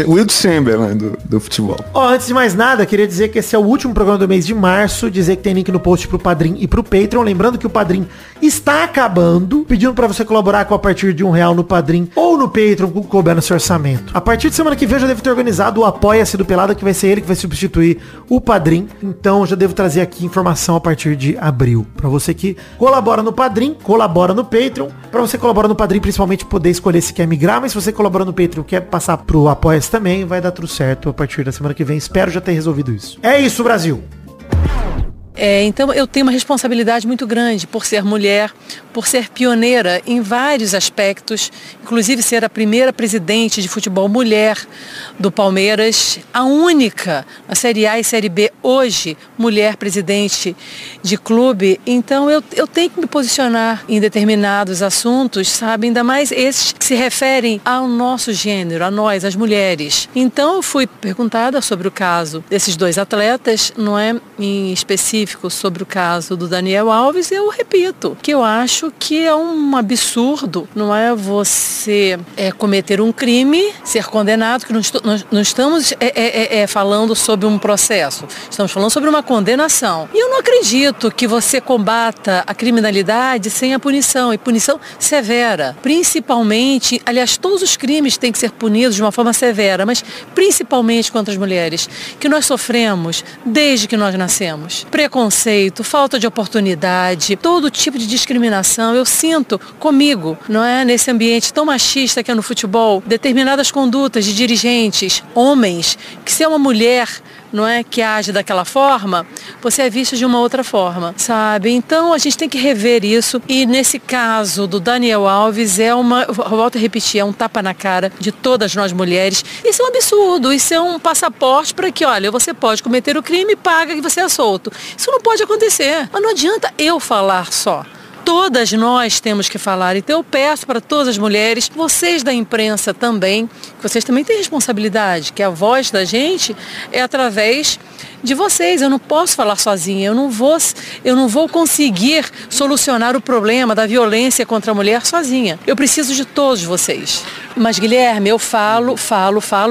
Will Chamberlain do futebol. Antes de mais nada, queria dizer que esse é o último programa do mês de março, dizer que tem link no post pro Padrim e pro Patreon, lembrando que o Padrim está acabando, pedindo pra você colaborar com a partir de R$1 no Padrim ou no Patreon, com o que couber no seu orçamento. A partir de semana que vem eu já devo ter organizado o Apoia-se do Pelada, que vai ser ele que vai substituir o Padrim, então já devo trazer aqui informação a partir de abril. Pra você que colabora no Padrim, colabora no Patreon, pra você colaborar no Padrim, principalmente poder escolher se quer migrar, mas se você colabora no Patreon e quer passar pro Apoia-se também, vai dar tudo certo a partir da semana que vem. Espero já ter resolvido isso. É isso, Brasil! Então eu tenho uma responsabilidade muito grande por ser mulher, por ser pioneira em vários aspectos, inclusive ser a primeira presidente de futebol mulher do Palmeiras, a única na Série A e Série B hoje, mulher presidente de clube. Então eu tenho que me posicionar em determinados assuntos, sabe? Ainda mais esses que se referem ao nosso gênero, a nós, as mulheres. Então eu fui perguntada sobre o caso desses dois atletas, não é? Em específico sobre o caso do Daniel Alves, eu repito, que eu acho que é um absurdo, não é? Você cometer um crime, ser condenado, que não estamos falando sobre um processo, estamos falando sobre uma condenação. E eu não acredito que você combata a criminalidade sem a punição, e punição severa, principalmente, aliás, todos os crimes têm que ser punidos de uma forma severa, mas principalmente contra as mulheres, que nós sofremos desde que nós nascemos. Preconceito, falta de oportunidade, todo tipo de discriminação, eu sinto comigo, não é? Nesse ambiente tão machista que é no futebol, determinadas condutas de dirigentes, homens, que se é uma mulher, não é, que age daquela forma, você é visto de uma outra forma, sabe? Então a gente tem que rever isso, e nesse caso do Daniel Alves volto a repetir, é um tapa na cara de todas nós mulheres. Isso é um absurdo, isso é um passaporte para que, olha, você pode cometer o crime, paga que você é solto. Isso não pode acontecer, mas não adianta eu falar só. Todas nós temos que falar, então eu peço para todas as mulheres, vocês da imprensa também, que vocês também têm responsabilidade, que a voz da gente é através de vocês. Eu não posso falar sozinha, eu não vou conseguir solucionar o problema da violência contra a mulher sozinha. Eu preciso de todos vocês. Mas, Guilherme, eu falo,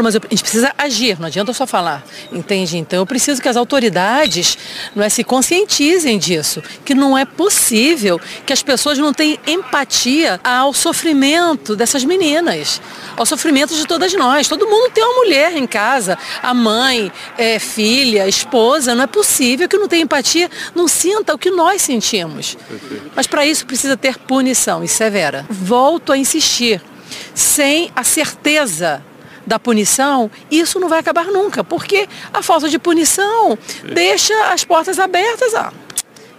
mas a gente precisa agir, não adianta só falar, entende? Então eu preciso que as autoridades, não é, se conscientizem disso, que não é possível que as pessoas não tenham empatia ao sofrimento dessas meninas, ao sofrimento de todas nós. Todo mundo tem uma mulher em casa, a mãe, filha, esposa. Não é possível que não tenha empatia, não sinta o que nós sentimos. Mas para isso precisa ter punição, e severa. Volto a insistir, sem a certeza da punição, isso não vai acabar nunca, porque a falta de punição deixa as portas abertas.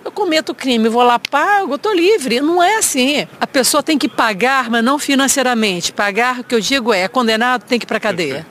Eu cometo crime, vou lá, pago, estou livre. Não é assim. A pessoa tem que pagar, mas não financeiramente. Pagar, o que eu digo é condenado, tem que ir para a cadeia.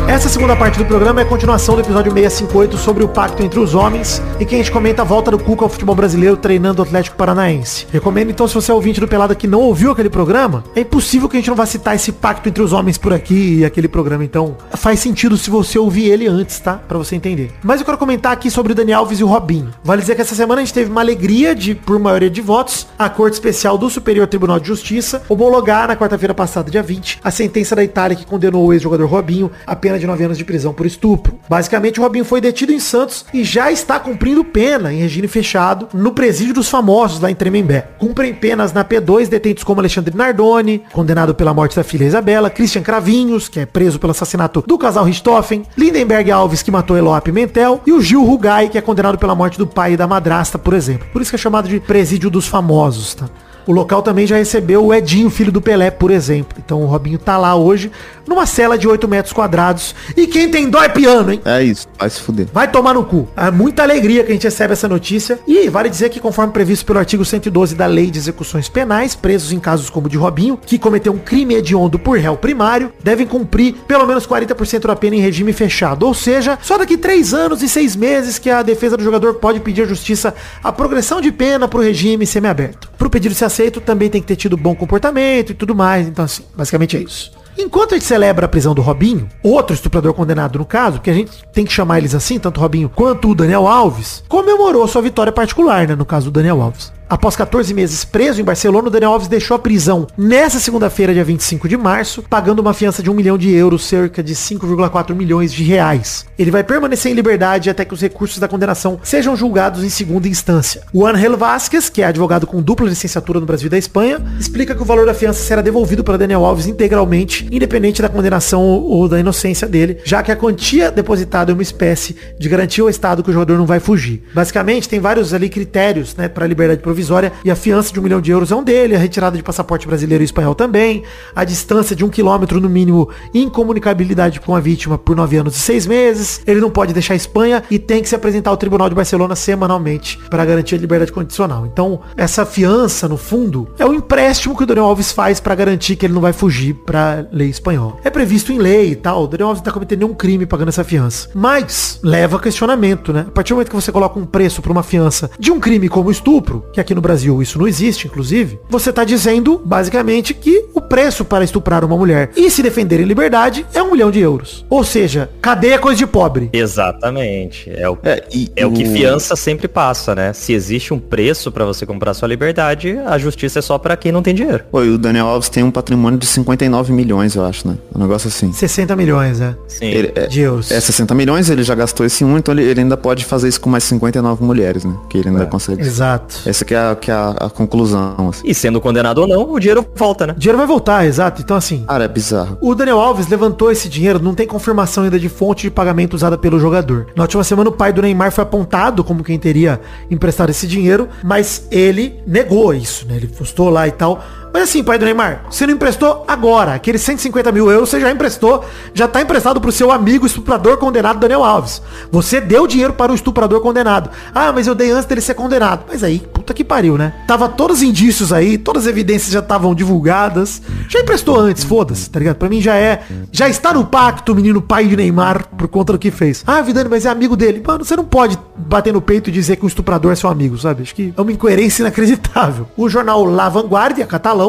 Essa segunda parte do programa é a continuação do episódio 658 sobre o pacto entre os homens, e que a gente comenta a volta do Cuca ao futebol brasileiro treinando o Atlético Paranaense. Recomendo então, se você é ouvinte do Pelada que não ouviu aquele programa, é impossível que a gente não vá citar esse pacto entre os homens por aqui e aquele programa, então faz sentido se você ouvir ele antes, tá? Pra você entender. Mas eu quero comentar aqui sobre o Daniel Alves e o Robinho. Vale dizer que essa semana a gente teve uma alegria de, por maioria de votos, a Corte Especial do Superior Tribunal de Justiça homologar na quarta-feira passada, dia 20, a sentença da Itália que condenou o ex-jogador Robinho a pena de 9 anos de prisão por estupro. Basicamente, o Robinho foi detido em Santos e já está cumprindo pena em regime fechado no presídio dos famosos lá em Tremembé. Cumprem penas na P2 detentos como Alexandre Nardoni, condenado pela morte da filha Isabela, Christian Cravinhos, que é preso pelo assassinato do casal Richthofen, Lindenberg Alves, que matou Eloá Pimentel, e o Gil Rugai, que é condenado pela morte do pai e da madrasta, por exemplo. Por isso que é chamado de presídio dos famosos, tá? O local também já recebeu o Edinho, filho do Pelé, por exemplo. Então o Robinho tá lá hoje, numa cela de 8 metros quadrados. E quem tem dó é piano, hein? É isso, vai se fuder. Vai tomar no cu. É muita alegria que a gente recebe essa notícia. E vale dizer que, conforme previsto pelo artigo 112 da Lei de Execuções Penais, presos em casos como o de Robinho, que cometeu um crime hediondo por réu primário, devem cumprir pelo menos 40% da pena em regime fechado. Ou seja, só daqui 3 anos e 6 meses que a defesa do jogador pode pedir à justiça a progressão de pena pro regime semiaberto. Pro pedido ser aceito, também tem que ter tido bom comportamento e tudo mais. Então, assim, basicamente é isso. Enquanto a gente celebra a prisão do Robinho, outro estuprador condenado no caso, que a gente tem que chamar eles assim, tanto o Robinho quanto o Daniel Alves, comemorou sua vitória particular, né, no caso do Daniel Alves. Após 14 meses preso em Barcelona, o Daniel Alves deixou a prisão nessa segunda-feira, dia 25 de março, pagando uma fiança de 1 milhão de euros, cerca de 5,4 milhões de reais. Ele vai permanecer em liberdade até que os recursos da condenação sejam julgados em segunda instância. O Ángel Vázquez, que é advogado com dupla licenciatura no Brasil e da Espanha, explica que o valor da fiança será devolvido para Daniel Alves integralmente, independente da condenação ou da inocência dele, já que a quantia depositada é uma espécie de garantia ao Estado que o jogador não vai fugir. Basicamente, tem vários ali critérios, né, para liberdade provisória, provisória e a fiança de 1 milhão de euros é um dele, a retirada de passaporte brasileiro e espanhol também, a distância de 1 quilômetro no mínimo, incomunicabilidade com a vítima por 9 anos e 6 meses, ele não pode deixar a Espanha e tem que se apresentar ao Tribunal de Barcelona semanalmente para garantir a liberdade condicional. Então, essa fiança, no fundo, é o empréstimo que o Daniel Alves faz para garantir que ele não vai fugir para lei espanhola. É previsto em lei e tal, o Daniel Alves não tá cometendo nenhum crime pagando essa fiança. Mas, leva a questionamento, né? A partir do momento que você coloca um preço para uma fiança de um crime como estupro, que aqui no Brasil isso não existe, inclusive, você tá dizendo, basicamente, que o preço para estuprar uma mulher e se defender em liberdade é 1 milhão de euros. Ou seja, cadeia é coisa de pobre. Exatamente. É o que fiança sempre passa, né? Se existe um preço pra você comprar sua liberdade, a justiça é só pra quem não tem dinheiro. Pô, e o Daniel Alves tem um patrimônio de 59 milhões, eu acho, né? Um negócio assim. 60 milhões, Sim. de euros. 60 milhões, ele já gastou esse então ele ainda pode fazer isso com mais 59 mulheres, né? Que ele ainda consegue. Exato. Essa que é a conclusão, assim. E sendo condenado ou não, o dinheiro volta, né? O dinheiro vai voltar, exato. Então, assim... Cara, é bizarro. O Daniel Alves levantou esse dinheiro, não tem confirmação ainda de fonte de pagamento usada pelo jogador. Na última semana, o pai do Neymar foi apontado como quem teria emprestado esse dinheiro, mas ele negou isso, né? Ele postou lá e tal... Mas assim, pai do Neymar, você não emprestou agora. Aqueles 150 mil euros você já emprestou, já tá emprestado pro seu amigo estuprador condenado Daniel Alves. Você deu dinheiro para o estuprador condenado. Ah, mas eu dei antes dele ser condenado. Mas aí, puta que pariu, né? Tava todos os indícios aí, todas as evidências já estavam divulgadas. Já emprestou antes, foda-se, tá ligado? Pra mim já está no pacto o menino pai de Neymar por conta do que fez. Ah, Vidani, mas é amigo dele. Mano, você não pode bater no peito e dizer que o estuprador é seu amigo, sabe? Acho que é uma incoerência inacreditável. O jornal La Vanguardia, catalão,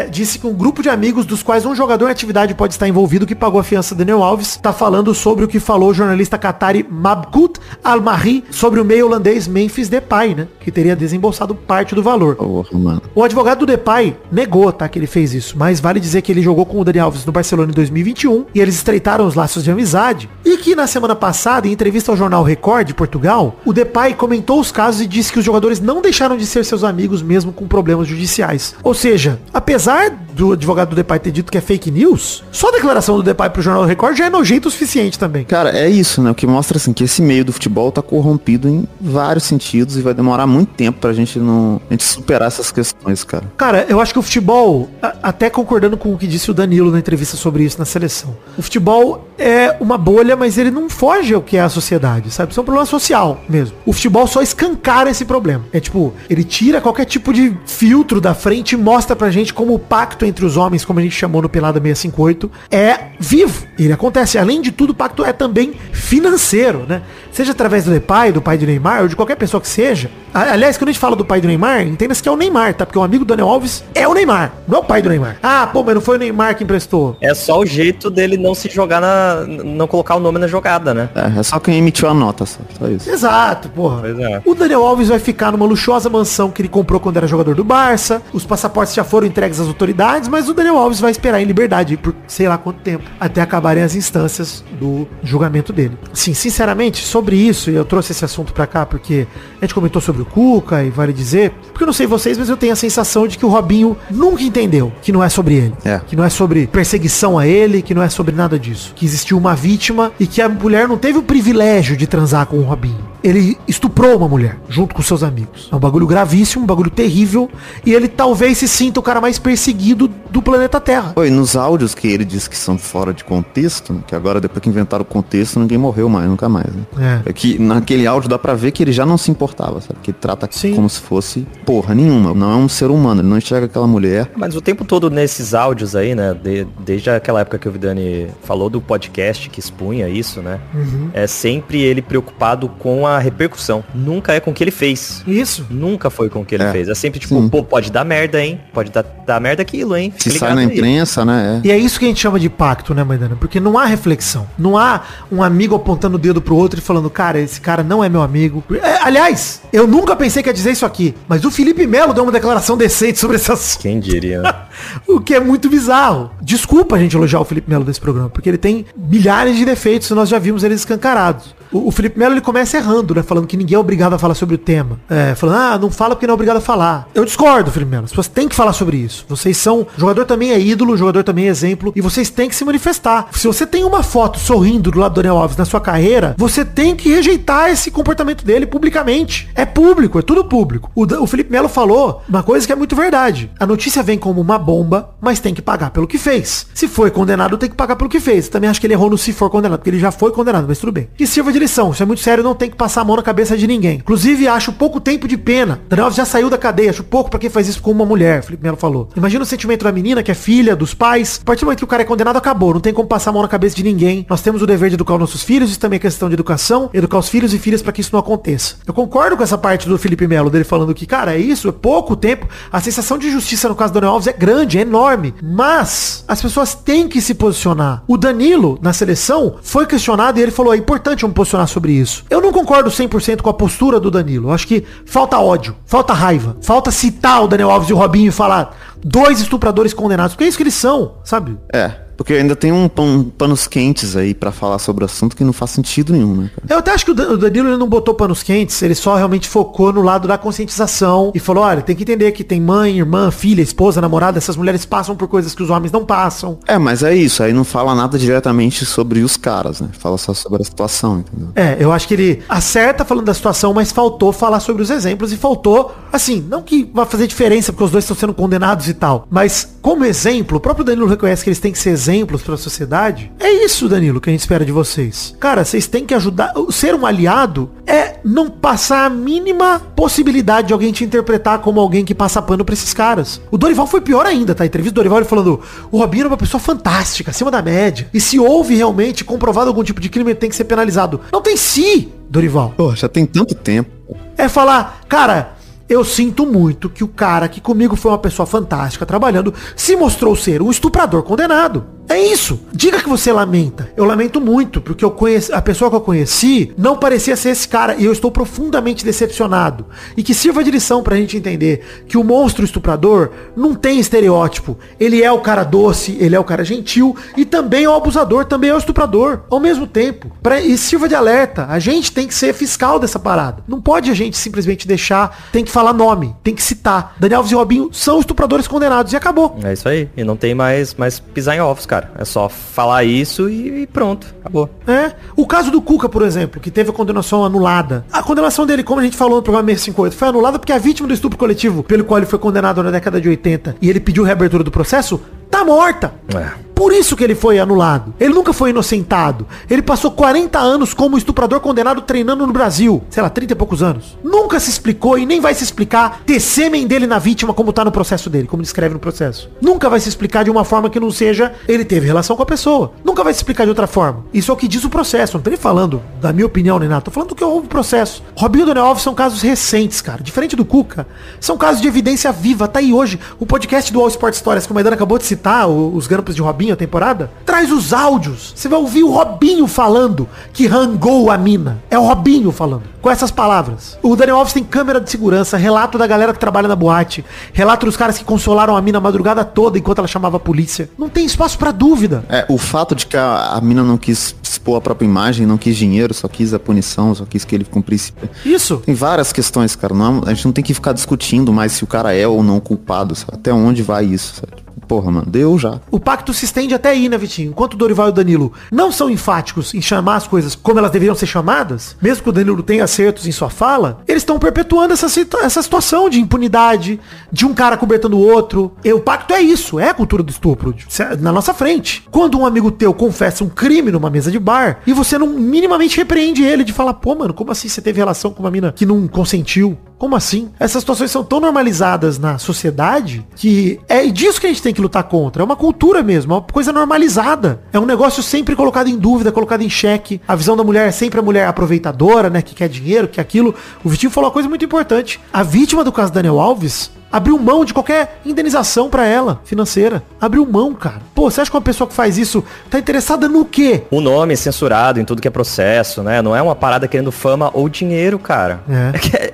disse que um grupo de amigos dos quais um jogador em atividade pode estar envolvido que pagou a fiança de Daniel Alves tá falando sobre o que falou o jornalista qatari Mabkout Al-Mahri sobre o meio holandês Memphis Depay, né? Que teria desembolsado parte do valor. O advogado do Depay negou, tá? Que ele fez isso, mas vale dizer que ele jogou com o Daniel Alves no Barcelona em 2021 e eles estreitaram os laços de amizade e que na semana passada, em entrevista ao jornal Record de Portugal, o Depay comentou os casos e disse que os jogadores não deixaram de ser seus amigos mesmo com problemas judiciais. Ou seja, apesar do advogado do Depay ter dito que é fake news, só a declaração do Depay pro jornal Record já é nojento o suficiente também. Cara, é isso, né? O que mostra, assim, que esse meio do futebol tá corrompido em vários sentidos e vai demorar muito tempo pra gente superar essas questões, cara. Cara, eu acho que o futebol, até concordando com o que disse o Danilo na entrevista sobre isso na seleção, o futebol é uma bolha, mas ele não foge ao que é a sociedade, sabe? Isso é um problema social mesmo. O futebol só escancara esse problema. É tipo, ele tira qualquer tipo de filtro da frente e mostra pra gente como o pacto entre os homens, como a gente chamou no Pelada 658, é vivo. Ele acontece. Além de tudo, o pacto é também financeiro, né? Seja através do Depay, do pai do Neymar, ou de qualquer pessoa que seja. Aliás, quando a gente fala do pai do Neymar, entenda-se que é o Neymar, tá? Porque o amigo do Daniel Alves é o Neymar, não é o pai do Neymar. Ah, pô, mas não foi o Neymar que emprestou. É só o jeito dele não se jogar não colocar o nome na jogada, né? É só quem emitiu a nota, só isso. Exato, porra. Pois é. O Daniel Alves vai ficar numa luxuosa mansão que ele comprou quando era jogador do Barça. Os passaportes já foram entregues às autoridades, mas o Daniel Alves vai esperar em liberdade por sei lá quanto tempo, até acabarem as instâncias do julgamento dele. Sim, sinceramente, sobre isso, e eu trouxe esse assunto pra cá porque a gente comentou sobre o Cuca e vale dizer, porque eu não sei vocês, mas eu tenho a sensação de que o Robinho nunca entendeu que não é sobre ele, que não é sobre perseguição a ele, que não é sobre nada disso, que existiu uma vítima e que a mulher não teve o privilégio de transar com o Robinho. Ele estuprou uma mulher, junto com seus amigos. É um bagulho gravíssimo, um bagulho terrível, e ele talvez se sinta o cara mais perseguido do planeta Terra. E nos áudios que ele diz que são fora de contexto, né, que agora depois que inventaram o contexto, ninguém morreu mais, nunca mais, né? É que naquele áudio dá pra ver que ele já não se importava, sabe? Que ele trata como se fosse porra nenhuma. Não é um ser humano, ele não enxerga aquela mulher. Mas o tempo todo nesses áudios aí, né, desde aquela época que o Vidani falou do podcast que expunha isso, né? É sempre ele preocupado com a repercussão. Nunca é com o que ele fez. Isso. Nunca foi com o que ele fez. É sempre tipo, pô, pode dar merda, hein? Pode dar merda aquilo, hein? Se sai na imprensa, né? E é isso que a gente chama de pacto, né, Maidana? Porque não há reflexão. Não há um amigo apontando o dedo pro outro e falando, cara, esse cara não é meu amigo. Aliás, eu nunca pensei que ia dizer isso aqui, mas o Felipe Melo deu uma declaração decente sobre esse assunto. Quem diria? O que é muito bizarro. Desculpa a gente elogiar o Felipe Melo desse programa, porque ele tem milhares de defeitos e nós já vimos eles escancarados. O Felipe Melo, ele começa errando, né? Falando que ninguém é obrigado a falar sobre o tema. Falando, não fala porque não é obrigado a falar. Eu discordo, Felipe Melo. As pessoas têm que falar sobre isso. Vocês são... O jogador também é ídolo, o jogador também é exemplo. E vocês têm que se manifestar. Se você tem uma foto sorrindo do lado do Daniel Alves na sua carreira, você tem que rejeitar esse comportamento dele publicamente. É público, é tudo público. O Felipe Melo falou uma coisa que é muito verdade. A notícia vem como uma bomba, mas tem que pagar pelo que fez. Se foi condenado, tem que pagar pelo que fez. Eu também acho que ele errou no se for condenado, porque ele já foi condenado, mas tudo bem. Que sirva de lição. Isso é muito sério, não tem que passar a mão na cabeça de ninguém. Inclusive, acho pouco tempo de pena. Daniel Alves já saiu da cadeia, acho pouco pra quem faz isso com uma mulher, Felipe Melo falou. Imagina o sentimento da menina, que é filha dos pais. A partir do momento que o cara é condenado, acabou. Não tem como passar a mão na cabeça de ninguém. Nós temos o dever de educar os nossos filhos, isso também é questão de educação, educar os filhos e filhas pra que isso não aconteça. Eu concordo com essa parte do Felipe Melo, dele falando que, cara, é isso, é pouco tempo. A sensação de justiça no caso do Daniel Alves é grande, é enorme. Mas as pessoas têm que se posicionar. O Danilo, na seleção, foi questionado e ele falou, é importante eu me posicionar sobre isso. Eu não concordo 100% com a postura do Danilo. Eu acho que falta ódio, falta raiva, falta citar o Daniel Alves e o Robinho e falar 2 estupradores condenados, porque é isso que eles são, sabe? Porque ainda tem panos quentes aí pra falar sobre o assunto que não faz sentido nenhum, né, cara? Eu até acho que o Danilo ele não botou panos quentes, ele só realmente focou no lado da conscientização e falou, olha, tem que entender que tem mãe, irmã, filha, esposa, namorada, essas mulheres passam por coisas que os homens não passam. Mas é isso, aí não fala nada diretamente sobre os caras, né? Fala só sobre a situação, entendeu? Eu acho que ele acerta falando da situação, mas faltou falar sobre os exemplos e faltou, assim, não que vai fazer diferença porque os dois estão sendo condenados e tal, mas como exemplo, o próprio Danilo reconhece que eles têm que ser exemplos para a sociedade. É isso, Danilo, que a gente espera de vocês. Cara, vocês têm que ajudar. Ser um aliado é não passar a mínima possibilidade de alguém te interpretar como alguém que passa pano pra esses caras. O Dorival foi pior ainda, tá? A entrevista do Dorival ele falando, o Robinho é uma pessoa fantástica, acima da média. E se houve realmente comprovado algum tipo de crime, ele tem que ser penalizado. Não tem Dorival. Pô, já tem tanto tempo. É falar, cara, eu sinto muito que o cara que comigo foi uma pessoa fantástica trabalhando se mostrou ser um estuprador condenado. É isso. Diga que você lamenta. Eu lamento muito, porque a pessoa que eu conheci não parecia ser esse cara e eu estou profundamente decepcionado. E que sirva de lição pra gente entender que o monstro estuprador não tem estereótipo. Ele é o cara doce, ele é o cara gentil e também é o abusador, também é o estuprador. Ao mesmo tempo. E sirva de alerta. A gente tem que ser fiscal dessa parada. Não pode a gente simplesmente deixar, tem que falar nome, tem que citar. Daniel Alves e Robinho são estupradores condenados e acabou. É isso aí. E não tem mais pisar em ovos, cara. É só falar isso e pronto. Acabou. O caso do Cuca, por exemplo, que teve a condenação anulada. A condenação dele, como a gente falou no programa 658, foi anulada porque a vítima do estupro coletivo, pelo qual ele foi condenado na década de 80 e ele pediu reabertura do processo, tá morta. Por isso que ele foi anulado. Ele nunca foi inocentado. Ele passou 40 anos como estuprador condenado treinando no Brasil. Sei lá, 30 e poucos anos. Nunca se explicou e nem vai se explicar ter sêmen dele na vítima como tá no processo dele, como descreve no processo. Nunca vai se explicar de uma forma que não seja ele teve relação com a pessoa. Nunca vai se explicar de outra forma. Isso é o que diz o processo. Não tô nem falando da minha opinião nem nada. Tô falando do que houve o processo. Robinho e Daniel Alves são casos recentes, cara. Diferente do Cuca. São casos de evidência viva. Tá aí hoje. O podcast do All Sport Stories que o Maidana acabou de citar, os grampos de Robinho, a temporada, traz os áudios. Você vai ouvir o Robinho falando que rangou a mina. É o Robinho falando. Com essas palavras. O Daniel Alves tem câmera de segurança, relato da galera que trabalha na boate, relato dos caras que consolaram a mina a madrugada toda enquanto ela chamava a polícia. Não tem espaço pra dúvida. O fato de que a mina não quis expor a própria imagem, não quis dinheiro, só quis a punição, só quis que ele cumprisse. Isso. Tem várias questões, cara. A gente não tem que ficar discutindo mais se o cara é ou não culpado, sabe? Até onde vai isso, sabe? Porra, mano, deu já. O pacto se estende até aí, né, Vitinho? Enquanto o Dorival e o Danilo não são enfáticos em chamar as coisas como elas deveriam ser chamadas, mesmo que o Danilo tenha acertos em sua fala, eles estão perpetuando essa situação de impunidade, de um cara cobertando o outro. E o pacto é isso, é a cultura do estupro, na nossa frente. Quando um amigo teu confessa um crime numa mesa de bar, e você não minimamente repreende ele de falar, pô, mano, como assim você teve relação com uma mina que não consentiu? Como assim? Essas situações são tão normalizadas na sociedade que é disso que a gente tem que lutar contra. É uma cultura mesmo, é uma coisa normalizada. É um negócio sempre colocado em dúvida, colocado em xeque. A visão da mulher é sempre a mulher aproveitadora, né? Que quer dinheiro, que aquilo. O Vitinho falou uma coisa muito importante. A vítima do caso Daniel Alves Abriu mão de qualquer indenização pra ela, financeira. Abriu mão, cara. Pô, você acha que uma pessoa que faz isso tá interessada no quê? O nome é censurado em tudo que é processo, né? Não é uma parada querendo fama ou dinheiro, cara.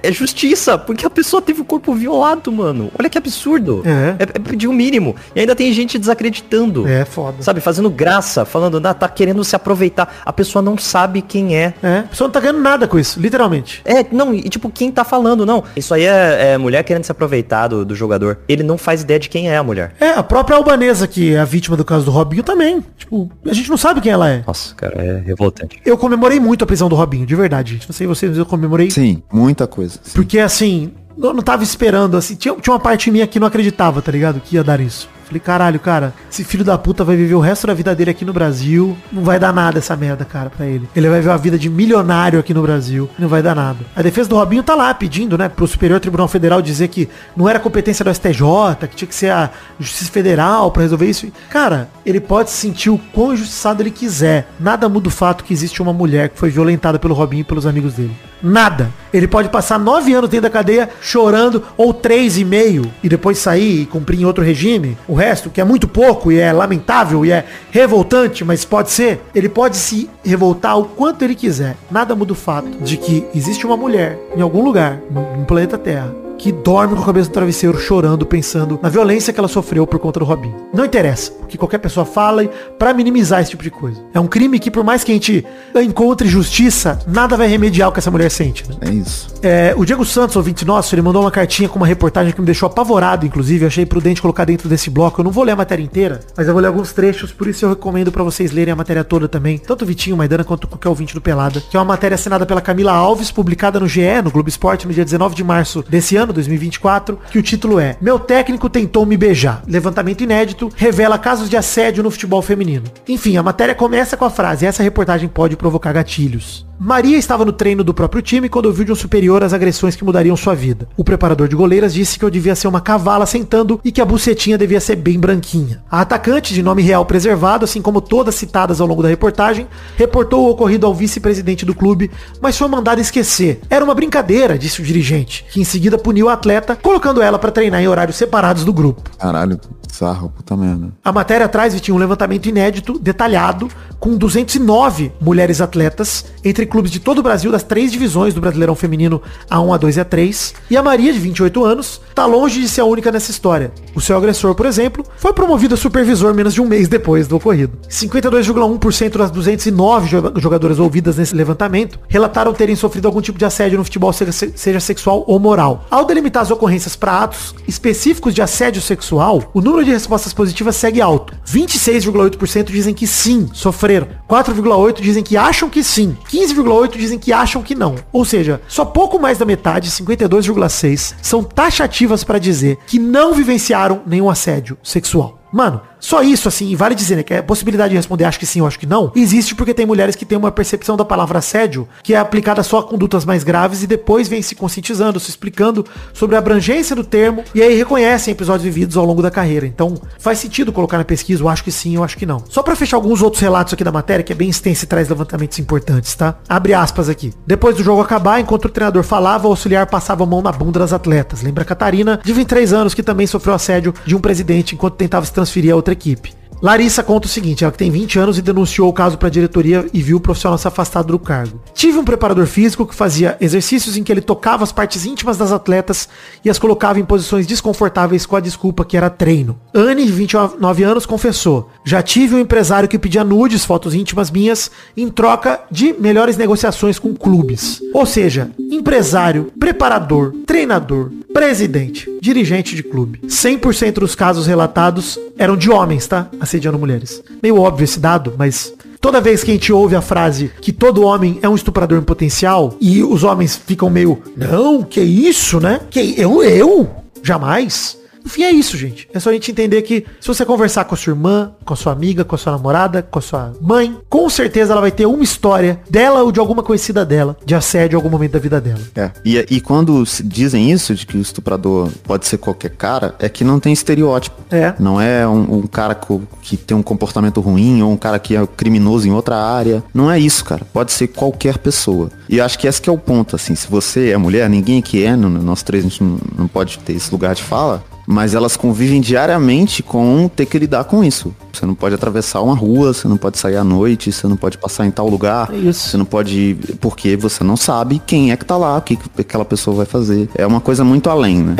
É justiça, porque a pessoa teve o corpo violado, mano. Olha que absurdo. É pedir o mínimo. E ainda tem gente desacreditando. É foda. Sabe, fazendo graça, falando, tá querendo se aproveitar. A pessoa não sabe quem é. A pessoa não tá ganhando nada com isso, literalmente. Não, e tipo, quem tá falando, não. Isso aí é mulher querendo se aproveitar do jogador. Ele não faz ideia de quem é a mulher. A própria albanesa, que é a vítima do caso do Robinho também. Tipo, a gente não sabe quem ela é. Nossa, cara, é revoltante. Eu comemorei muito a prisão do Robinho, de verdade, gente. Não sei vocês, mas eu comemorei. Sim, muita coisa. Sim. Porque, assim, eu não tava esperando, assim, tinha uma parte minha que não acreditava, tá ligado? Que ia dar isso. Falei, caralho, cara, esse filho da puta vai viver o resto da vida dele aqui no Brasil. Não vai dar nada essa merda, cara, pra ele. Ele vai viver uma vida de milionário aqui no Brasil. Não vai dar nada. A defesa do Robinho tá lá pedindo, né, pro Superior Tribunal Federal dizer que não era competência do STJ, que tinha que ser a Justiça Federal pra resolver isso. Cara, ele pode se sentir o quão injustiçado ele quiser. Nada muda o fato que existe uma mulher que foi violentada pelo Robinho e pelos amigos dele. Nada. Ele pode passar 9 anos dentro da cadeia chorando, ou 3,5, e depois sair e cumprir em outro regime. O resto, que é muito pouco, e é lamentável, e é revoltante, mas pode ser. Ele pode se revoltar o quanto ele quiser. Nada muda o fato de que existe uma mulher em algum lugar, no planeta Terra, que dorme com a cabeça no travesseiro chorando, pensando na violência que ela sofreu por conta do Robinho. Não interessa o que qualquer pessoa fala pra minimizar esse tipo de coisa. É um crime que, por mais que a gente encontre justiça, nada vai remediar o que essa mulher sente, né? É isso. O Diego Santos, ouvinte nosso, ele mandou uma cartinha com uma reportagem que me deixou apavorado, inclusive. Eu achei prudente colocar dentro desse bloco. Eu não vou ler a matéria inteira, mas eu vou ler alguns trechos, por isso eu recomendo pra vocês lerem a matéria toda também. Tanto o Vitinho, Maidana, quanto qualquer ouvinte do Pelada. Que é uma matéria assinada pela Camila Alves, publicada no GE, no Globo Esporte, no dia 19 de março desse ano, 2024, que o título é "Meu técnico tentou me beijar. Levantamento inédito revela casos de assédio no futebol feminino." Enfim, a matéria começa com a frase: "Essa reportagem pode provocar gatilhos." Maria estava no treino do próprio time quando ouviu de um superior as agressões que mudariam sua vida. O preparador de goleiras disse que eu devia ser uma cavala sentando e que a bucetinha devia ser bem branquinha. A atacante, de nome real preservado, assim como todas citadas ao longo da reportagem, reportou o ocorrido ao vice-presidente do clube, mas foi mandada esquecer. Era uma brincadeira, disse o dirigente, que em seguida puniu a atleta, colocando ela para treinar em horários separados do grupo. Caralho, bizarro, puta merda. A matéria atrás tinha um levantamento inédito, detalhado, com 209 mulheres atletas, entre clubes de todo o Brasil, das 3 divisões do Brasileirão Feminino, A1, A2 e A3. E a Maria, de 28 anos, tá longe de ser a única nessa história. O seu agressor, por exemplo, foi promovido a supervisor menos de um mês depois do ocorrido. 52,1% das 209 jogadoras ouvidas nesse levantamento relataram terem sofrido algum tipo de assédio no futebol, seja sexual ou moral. Ao delimitar as ocorrências para atos específicos de assédio sexual, o número de respostas positivas segue alto. 26,8% dizem que sim, sofreram. 4,8% dizem que acham que sim. 15,8% dizem que acham que não. Ou seja, só pouco mais da metade, 52,6%, são taxativas para dizer que não vivenciaram nenhum assédio sexual. Mano, só isso, assim, e vale dizer, né, que a possibilidade de responder acho que sim ou acho que não, existe porque tem mulheres que têm uma percepção da palavra assédio que é aplicada só a condutas mais graves e depois vem se conscientizando, se explicando sobre a abrangência do termo e aí reconhecem episódios vividos ao longo da carreira. Então, faz sentido colocar na pesquisa eu acho que sim ou acho que não. Só pra fechar alguns outros relatos aqui da matéria, que é bem extensa e traz levantamentos importantes, tá? Abre aspas aqui. Depois do jogo acabar, enquanto o treinador falava, o auxiliar passava a mão na bunda das atletas. Lembra a Catarina, de 23 anos, que também sofreu assédio de um presidente enquanto tentava se transferir a outra equipe. Larissa conta o seguinte, ela que tem 20 anos e denunciou o caso para a diretoria e viu o profissional se afastado do cargo. Tive um preparador físico que fazia exercícios em que ele tocava as partes íntimas das atletas e as colocava em posições desconfortáveis com a desculpa que era treino. Anne, de 29 anos, confessou: "Já tive um empresário que pedia nudes, fotos íntimas minhas, em troca de melhores negociações com clubes." Ou seja, empresário, preparador, treinador, presidente, dirigente de clube. 100% dos casos relatados eram de homens, tá? Assediando mulheres. Meio óbvio esse dado, mas toda vez que a gente ouve a frase que todo homem é um estuprador em potencial e os homens ficam meio, não, que isso, né? Que eu? Jamais. Enfim, é isso, gente. É só a gente entender que se você conversar com a sua irmã, com a sua amiga, com a sua namorada, com a sua mãe, com certeza ela vai ter uma história dela ou de alguma conhecida dela, de assédio em algum momento da vida dela. E quando dizem isso, de que o estuprador pode ser qualquer cara, é que não tem estereótipo. Não é um cara que tem um comportamento ruim ou um cara que é criminoso em outra área. Não é isso, cara. Pode ser qualquer pessoa. E acho que esse que é o ponto, assim. Se você é mulher, ninguém aqui é, nós três a gente não pode ter esse lugar de fala, mas elas convivem diariamente com ter que lidar com isso. Você não pode atravessar uma rua, você não pode sair à noite, você não pode passar em tal lugar. Você não pode... Porque você não sabe quem é que tá lá, o que aquela pessoa vai fazer. É uma coisa muito além, né?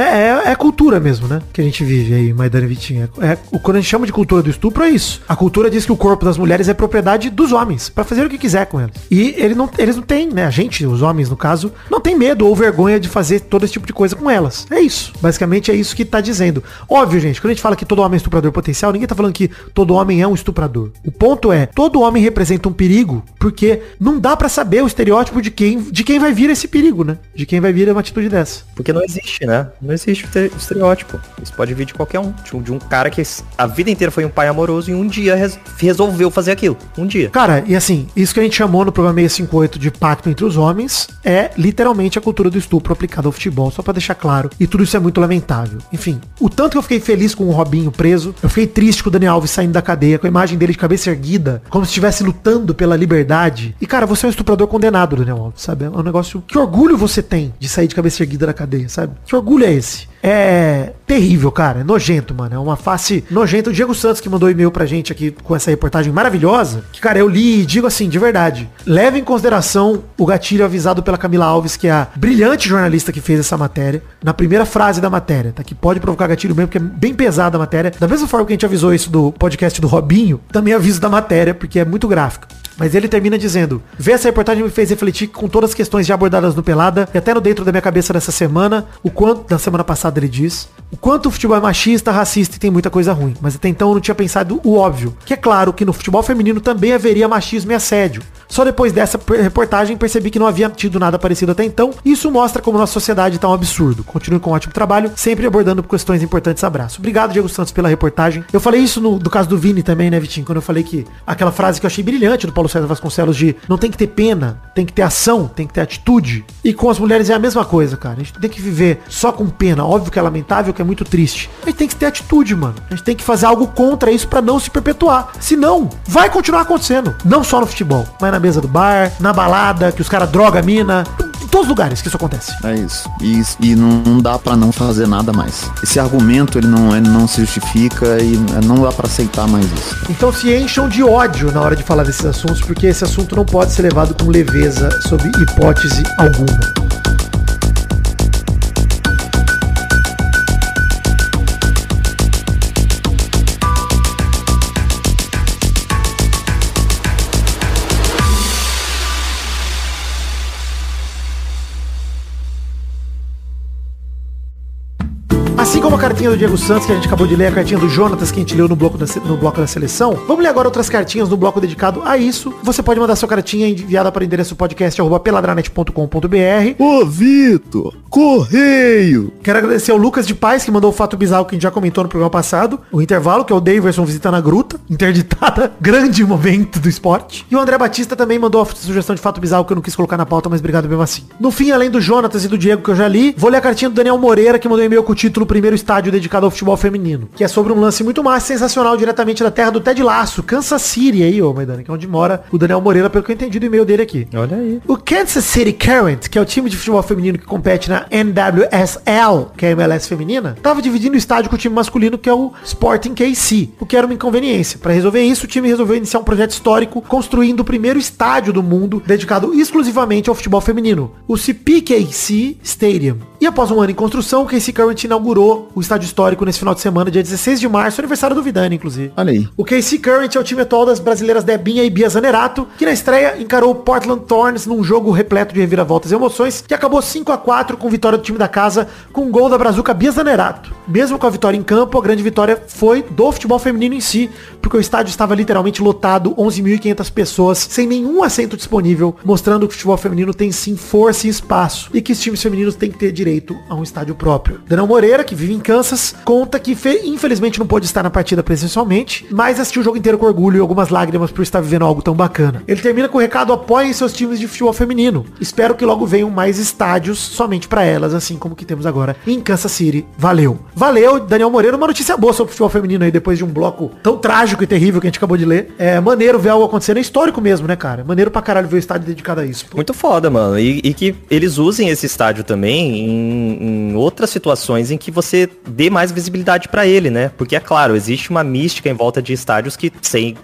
É cultura mesmo, né? Que a gente vive aí, Maidana e Vitinho. Quando a gente chama de cultura do estupro, é isso. A cultura diz que o corpo das mulheres é propriedade dos homens, pra fazer o que quiser com eles. E eles não têm, né? A gente, os homens no caso, não tem medo ou vergonha de fazer todo esse tipo de coisa com elas. É isso. Basicamente é isso que tá dizendo. Óbvio, gente, quando a gente fala que todo homem é estuprador potencial, ninguém tá falando que todo homem é um estuprador. O ponto é, todo homem representa um perigo, porque não dá pra saber o estereótipo de quem vai vir esse perigo, né? De quem vai vir uma atitude dessa. Porque não existe, né? Não existe o estereótipo. Isso pode vir de qualquer um. De um cara que a vida inteira foi um pai amoroso e um dia resolveu fazer aquilo. Um dia. Cara, e assim, isso que a gente chamou no programa 658 de pacto entre os homens é literalmente a cultura do estupro aplicada ao futebol, só pra deixar claro. E tudo isso é muito lamentável. Enfim, o tanto que eu fiquei feliz com o Robinho preso, eu fiquei triste com o Daniel Alves saindo da cadeia, com a imagem dele de cabeça erguida, como se estivesse lutando pela liberdade. E cara, você é um estuprador condenado, Daniel Alves, sabe? É um negócio... Que orgulho você tem de sair de cabeça erguida da cadeia, sabe? Que orgulho é esse? É terrível, cara. É nojento, mano. É uma face nojenta. O Diego Santos que mandou e-mail pra gente aqui com essa reportagem maravilhosa, que, cara, eu li e digo assim, de verdade, leve em consideração o gatilho avisado pela Camila Alves, que é a brilhante jornalista que fez essa matéria, na primeira frase da matéria, tá? Que pode provocar gatilho mesmo, porque é bem pesada a matéria. Da mesma forma que a gente avisou isso do podcast do Robinho, também aviso da matéria, porque é muito gráfico. Mas ele termina dizendo: ver essa reportagem me fez refletir com todas as questões já abordadas no Pelada e até no dentro da minha cabeça dessa semana, o quanto, da semana passada ele diz, o quanto o futebol é machista, racista e tem muita coisa ruim. Mas até então eu não tinha pensado o óbvio, que é claro que no futebol feminino também haveria machismo e assédio. Só depois dessa reportagem percebi que não havia tido nada parecido até então. Isso mostra como nossa sociedade tá um absurdo. Continue com um ótimo trabalho, sempre abordando questões importantes. Abraço. Obrigado, Diego Santos, pela reportagem. Eu falei isso no caso do Vini também, né, Vitinho? Quando eu falei que aquela frase que eu achei brilhante do Paulo César Vasconcelos de não tem que ter pena, tem que ter ação, tem que ter atitude. E com as mulheres é a mesma coisa, cara. A gente tem que viver só com pena. Óbvio que é lamentável, que é muito triste. A gente tem que ter atitude, mano. A gente tem que fazer algo contra isso pra não se perpetuar. Senão, vai continuar acontecendo. Não só no futebol, mas na mesa do bar, na balada, que os caras drogam a mina. Em todos os lugares que isso acontece. É isso. E não dá pra não fazer nada mais. Esse argumento, ele não se justifica e não dá pra aceitar mais isso. Então se encham de ódio na hora de falar desses assuntos, porque esse assunto não pode ser levado com leveza, sob hipótese alguma. Assim como a cartinha do Diego Santos, que a gente acabou de ler, a cartinha do Jonatas, que a gente leu no bloco da seleção, vamos ler agora outras cartinhas no bloco dedicado a isso. Você pode mandar sua cartinha enviada para o endereço podcast@peladranet.com.br. Ô, Vitor, correio! Quero agradecer ao Lucas de Paz, que mandou o fato bizarro que a gente já comentou no programa passado. O intervalo, que é o Daverson visitando a gruta, interditada, grande momento do esporte. E o André Batista também mandou a sugestão de fato bizarro que eu não quis colocar na pauta, mas obrigado mesmo assim. No fim, além do Jonatas e do Diego que eu já li, vou ler a cartinha do Daniel Moreira, que mandou e-mail com o título Primeiro Estádio dedicado ao futebol feminino, que é sobre um lance muito mais sensacional diretamente da terra do Ted Lasso, Kansas City aí, ô Maidana, que é onde mora o Daniel Moreira, pelo que eu entendi do e-mail dele aqui. Olha aí. O Kansas City Current, que é o time de futebol feminino que compete na NWSL, que é a MLS feminina, tava dividindo o estádio com o time masculino, que é o Sporting KC, o que era uma inconveniência. Para resolver isso, o time resolveu iniciar um projeto histórico, construindo o primeiro estádio do mundo dedicado exclusivamente ao futebol feminino, o CPKC Stadium. E após um ano em construção, o KC Current inaugurou o estádio histórico nesse final de semana, dia 16 de março, aniversário do Vidani, inclusive. Olha aí. O KC Current é o time atual das brasileiras Debinha e Bia Zanerato, que na estreia encarou o Portland Thorns num jogo repleto de reviravoltas e emoções, que acabou 5-4 com vitória do time da casa, com um gol da brazuca Bia Zanerato. Mesmo com a vitória em campo, a grande vitória foi do futebol feminino em si, porque o estádio estava literalmente lotado, 11.500 pessoas, sem nenhum assento disponível, mostrando que o futebol feminino tem sim força e espaço, e que os times femininos têm que ter direito direito a um estádio próprio. Daniel Moreira, que vive em Kansas, conta que infelizmente não pôde estar na partida presencialmente, mas assistiu o jogo inteiro com orgulho e algumas lágrimas por estar vivendo algo tão bacana. Ele termina com o recado: apoiem seus times de futebol feminino. Espero que logo venham mais estádios somente pra elas, assim como que temos agora em Kansas City. Valeu. Valeu, Daniel Moreira. Uma notícia boa sobre o futebol feminino aí, depois de um bloco tão trágico e terrível que a gente acabou de ler. É maneiro ver algo acontecendo, é histórico mesmo, né, cara? Maneiro pra caralho ver o estádio dedicado a isso. Pô. Muito foda, mano. E que eles usem esse estádio também em outras situações em que você dê mais visibilidade pra ele, né? Porque, é claro, existe uma mística em volta de estádios que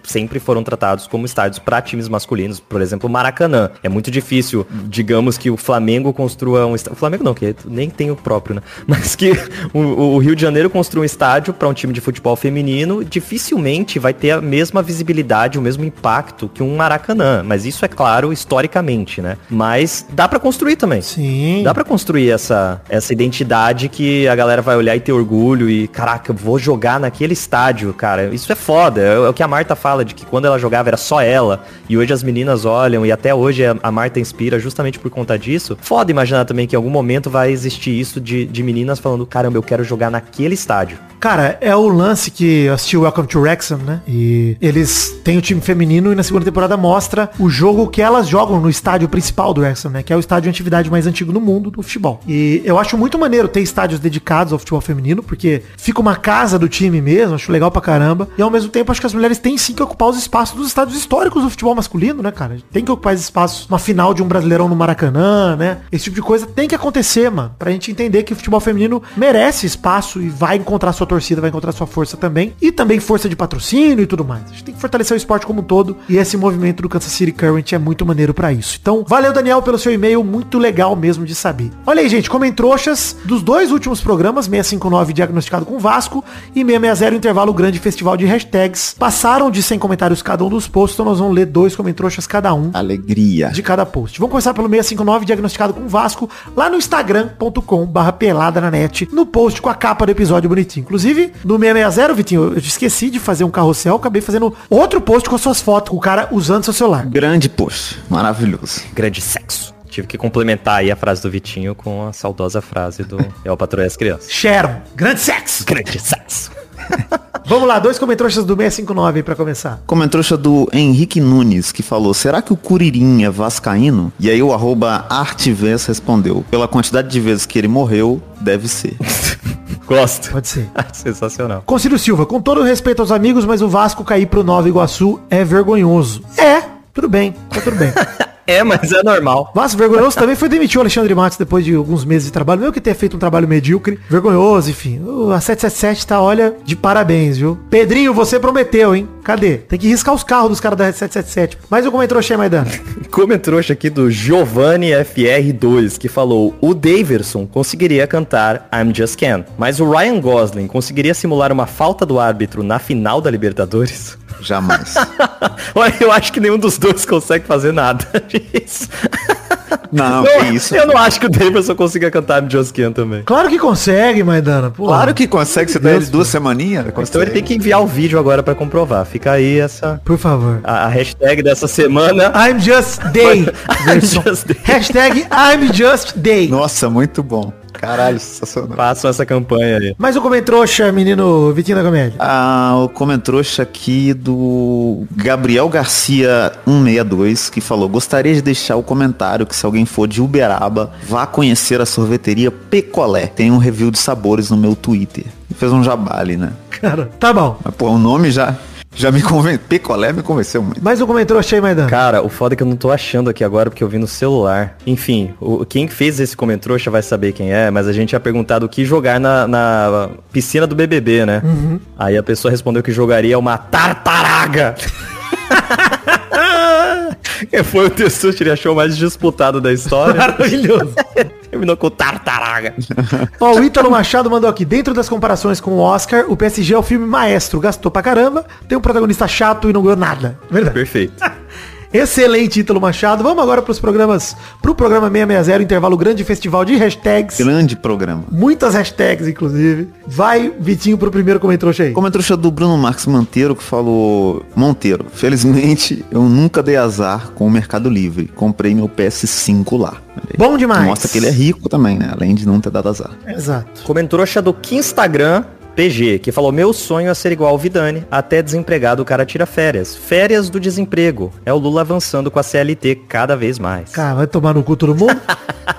sempre foram tratados como estádios pra times masculinos. Por exemplo, o Maracanã. É muito difícil, digamos, que o Flamengo construa um estádio. O Flamengo não, que nem tem o próprio, né? Mas que o Rio de Janeiro construa um estádio pra um time de futebol feminino, dificilmente vai ter a mesma visibilidade, o mesmo impacto que um Maracanã. Mas isso é claro, historicamente, né? Mas dá pra construir também. Sim. Dá pra construir essa identidade que a galera vai olhar e ter orgulho e, caraca, eu vou jogar naquele estádio, cara. Isso é foda. É o que a Marta fala, de que quando ela jogava era só ela, e hoje as meninas olham, e até hoje a Marta inspira justamente por conta disso. Foda imaginar também que em algum momento vai existir isso de meninas falando, caramba, eu quero jogar naquele estádio. Cara, é o lance que eu assisti o Welcome to Wrexham, né? E eles têm o time feminino e na segunda temporada mostra o jogo que elas jogam no estádio principal do Wrexham, né? Que é o estádio de atividade mais antigo no mundo do futebol. E eu acho muito maneiro ter estádios dedicados ao futebol feminino, porque fica uma casa do time mesmo, acho legal pra caramba. E ao mesmo tempo acho que as mulheres têm sim que ocupar os espaços dos estádios históricos do futebol masculino, né, cara? Tem que ocupar esses espaços. Uma final de um Brasileirão no Maracanã, né? Esse tipo de coisa tem que acontecer, mano. Pra gente entender que o futebol feminino merece espaço e vai encontrar sua torcida, vai encontrar sua força também. E também força de patrocínio e tudo mais. A gente tem que fortalecer o esporte como um todo. E esse movimento do Kansas City Current é muito maneiro pra isso. Então, valeu, Daniel, pelo seu e-mail. Muito legal mesmo de saber. Olha aí, gente, Comentroxas dos dois últimos programas, 659 Diagnosticado com Vasco e 660 Intervalo Grande Festival de Hashtags, passaram de 100 comentários cada um dos posts, então nós vamos ler 2 Comentroxas cada um. Alegria. De cada post. Vamos começar pelo 659 Diagnosticado com Vasco, lá no instagram.com/pelada na net, no post com a capa do episódio bonitinho. Inclusive, no 660, Vitinho, eu esqueci de fazer um carrossel, acabei fazendo outro post com as suas fotos, com o cara usando seu celular. Grande post. Maravilhoso. Grande sexo. Tive que complementar aí a frase do Vitinho com a saudosa frase do El Patrulha das Crianças. Sharon, grande sexo. Grande sexo. Vamos lá, 2 Comentroxas do 659 aí pra começar. Comentrouxa do Henrique Nunes, que falou, será que o Curirim é vascaíno? E aí o @artves respondeu, pela quantidade de vezes que ele morreu, deve ser. Gosto. Pode ser. Sensacional. Concílio Silva, com todo respeito aos amigos, mas o Vasco cair pro Nova Iguaçu é vergonhoso. É, tudo bem, tá tudo bem. É, mas é normal. Vasco vergonhoso também foi demitir o Alexandre Matos depois de alguns meses de trabalho, mesmo que tenha feito um trabalho medíocre, vergonhoso, enfim. A 777 tá, olha, de parabéns, viu? Pedrinho, você prometeu, hein? Cadê? Tem que riscar os carros dos caras da 777. Mais um comentário aí, Maidana. Comentário aqui do Giovanni FR2, que falou, o Daverson conseguiria cantar I'm Just Ken, mas o Ryan Gosling conseguiria simular uma falta do árbitro na final da Libertadores? Jamais. Olha, eu acho que nenhum dos dois consegue fazer nada disso. Não, que isso. Eu não acho que o Davidson consiga cantar I'm Just Ken também. Claro que consegue, Maidana. Pô, Claro que consegue, você dá ele 2 semaninhas. Então ele tem que enviar o vídeo agora pra comprovar. Fica aí essa... Por favor. A hashtag dessa semana. I'm Just Day. I'm Just Day. Hashtag I'm Just Day. Nossa, muito bom. Caralho, sensacional. Façam essa campanha aí. Mais um comentrouxa, menino Vitinho da Comédia. O comentrouxa aqui do Gabriel Garcia 162, que falou, gostaria de deixar o comentário que se alguém for de Uberaba, vá conhecer a sorveteria Pecolé. Tem um review de sabores no meu Twitter. E fez um jabá ali, né? Cara, tá bom. Mas, pô, o nome já me convenceu. Pecolé me convenceu muito. Mais um comentrouxa aí, Maidana. Cara, o foda é que eu não tô achando aqui agora porque eu vi no celular. Enfim, quem fez esse comentrouxa vai saber quem é, mas a gente tinha perguntado o que jogar na piscina do BBB, né? Uhum. Aí a pessoa respondeu que jogaria uma tartaraga. Foi o texto que ele achou mais disputado da história. Maravilhoso. Terminou com tartaraga. Ó, o Ítalo Machado mandou aqui, dentro das comparações com o Oscar, o PSG é o filme maestro, gastou pra caramba, tem um protagonista chato e não ganhou nada. Verdade. Perfeito. Excelente, Ítalo Machado. Vamos agora pro programa 660, intervalo grande, festival de hashtags. Grande programa. Muitas hashtags, inclusive. Vai, Vitinho, pro primeiro comentrouxa aí. Comentrouxa do Bruno Marques Monteiro, que falou: Monteiro, felizmente eu nunca dei azar com o Mercado Livre. Comprei meu PS5 lá. Bom demais. Mostra que ele é rico também, né? Além de não ter dado azar. Exato. Comentrouxa do Instagram PG, que falou: meu sonho é ser igual ao Vidani, até desempregado o cara tira férias. Férias do desemprego. É o Lula avançando com a CLT cada vez mais. Cara, vai tomar no cu todo mundo.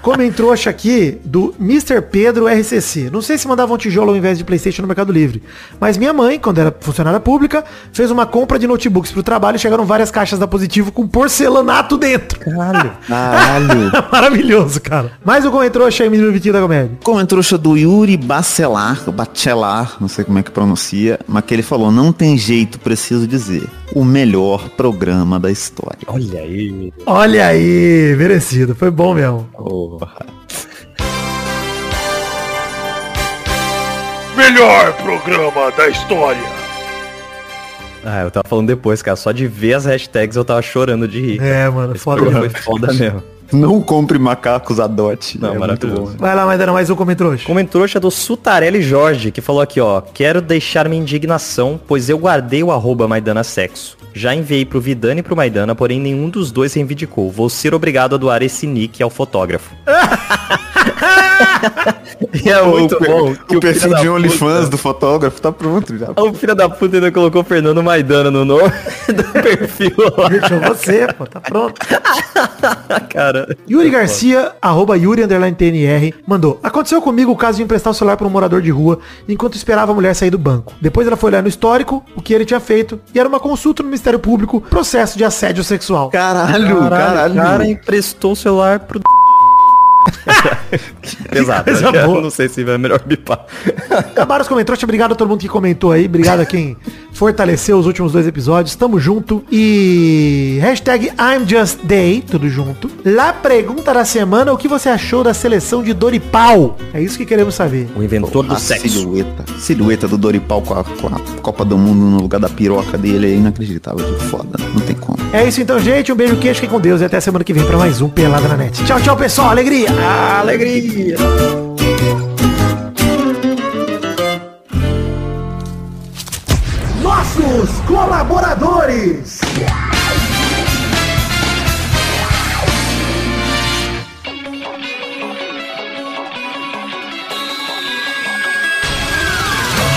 Comentrouxa aqui do Mr. Pedro RCC. Não sei se mandava um tijolo ao invés de PlayStation no Mercado Livre, mas minha mãe, quando era funcionária pública, fez uma compra de notebooks pro trabalho e chegaram várias caixas da Positivo com porcelanato dentro. Caralho. Maravilhoso, cara. Mais um comentrouxa aí, menino Vitinho da Comédia. Comentrouxa do Yuri Bacelar, não sei como é que pronuncia, mas que ele falou: não tem jeito, preciso dizer, o melhor programa da história. Olha aí. Olha aí, merecido, foi bom mesmo. Melhor programa da história. Ah, eu tava falando depois, cara, só de ver as hashtags eu tava chorando de rir. É, mano, esse foda programa demais. foi foda mesmo. Não compre macacos, adote. Não, maravilhoso. Vai lá, Maidana, mais um comentrouxa. Comentrouxa do Sutarelli Jorge, que falou aqui, ó: quero deixar minha indignação, pois eu guardei o @Maidana Sexo. Já enviei pro Vidani e pro Maidana, porém nenhum dos dois reivindicou. Vou ser obrigado a doar esse nick ao fotógrafo. E é muito bom. O perfil de OnlyFans do fotógrafo tá pronto já. O filho da puta ainda colocou Fernando Maidana no nome do perfil. Deixa você, pô, tá pronto. Cara. Yuri Garcia, @Yuri_TNR, mandou: aconteceu comigo o caso de emprestar o celular para um morador de rua enquanto esperava a mulher sair do banco. Depois ela foi olhar no histórico o que ele tinha feito e era uma consulta no Ministério Público, processo de assédio sexual. Caralho. O cara emprestou o celular pro... Pesado, coisa né? boa. Não sei se é melhor bipar. Acabaram os comentários, obrigado a todo mundo que comentou aí, obrigado a quem fortaleceu os últimos 2 episódios, tamo junto. E hashtag I'm Just Day, tudo junto. La pergunta da semana: o que você achou da seleção de Doripau? É isso que queremos saber. O inventor do A sexo. silhueta do Doripau com a Copa do Mundo no lugar da piroca dele é inacreditável, de foda, não tem como. É isso então, gente, um beijo, queijo, fiquem com Deus e até semana que vem pra mais um Pelada na Net. Tchau, tchau, pessoal, alegria! Alegria! Nossos colaboradores!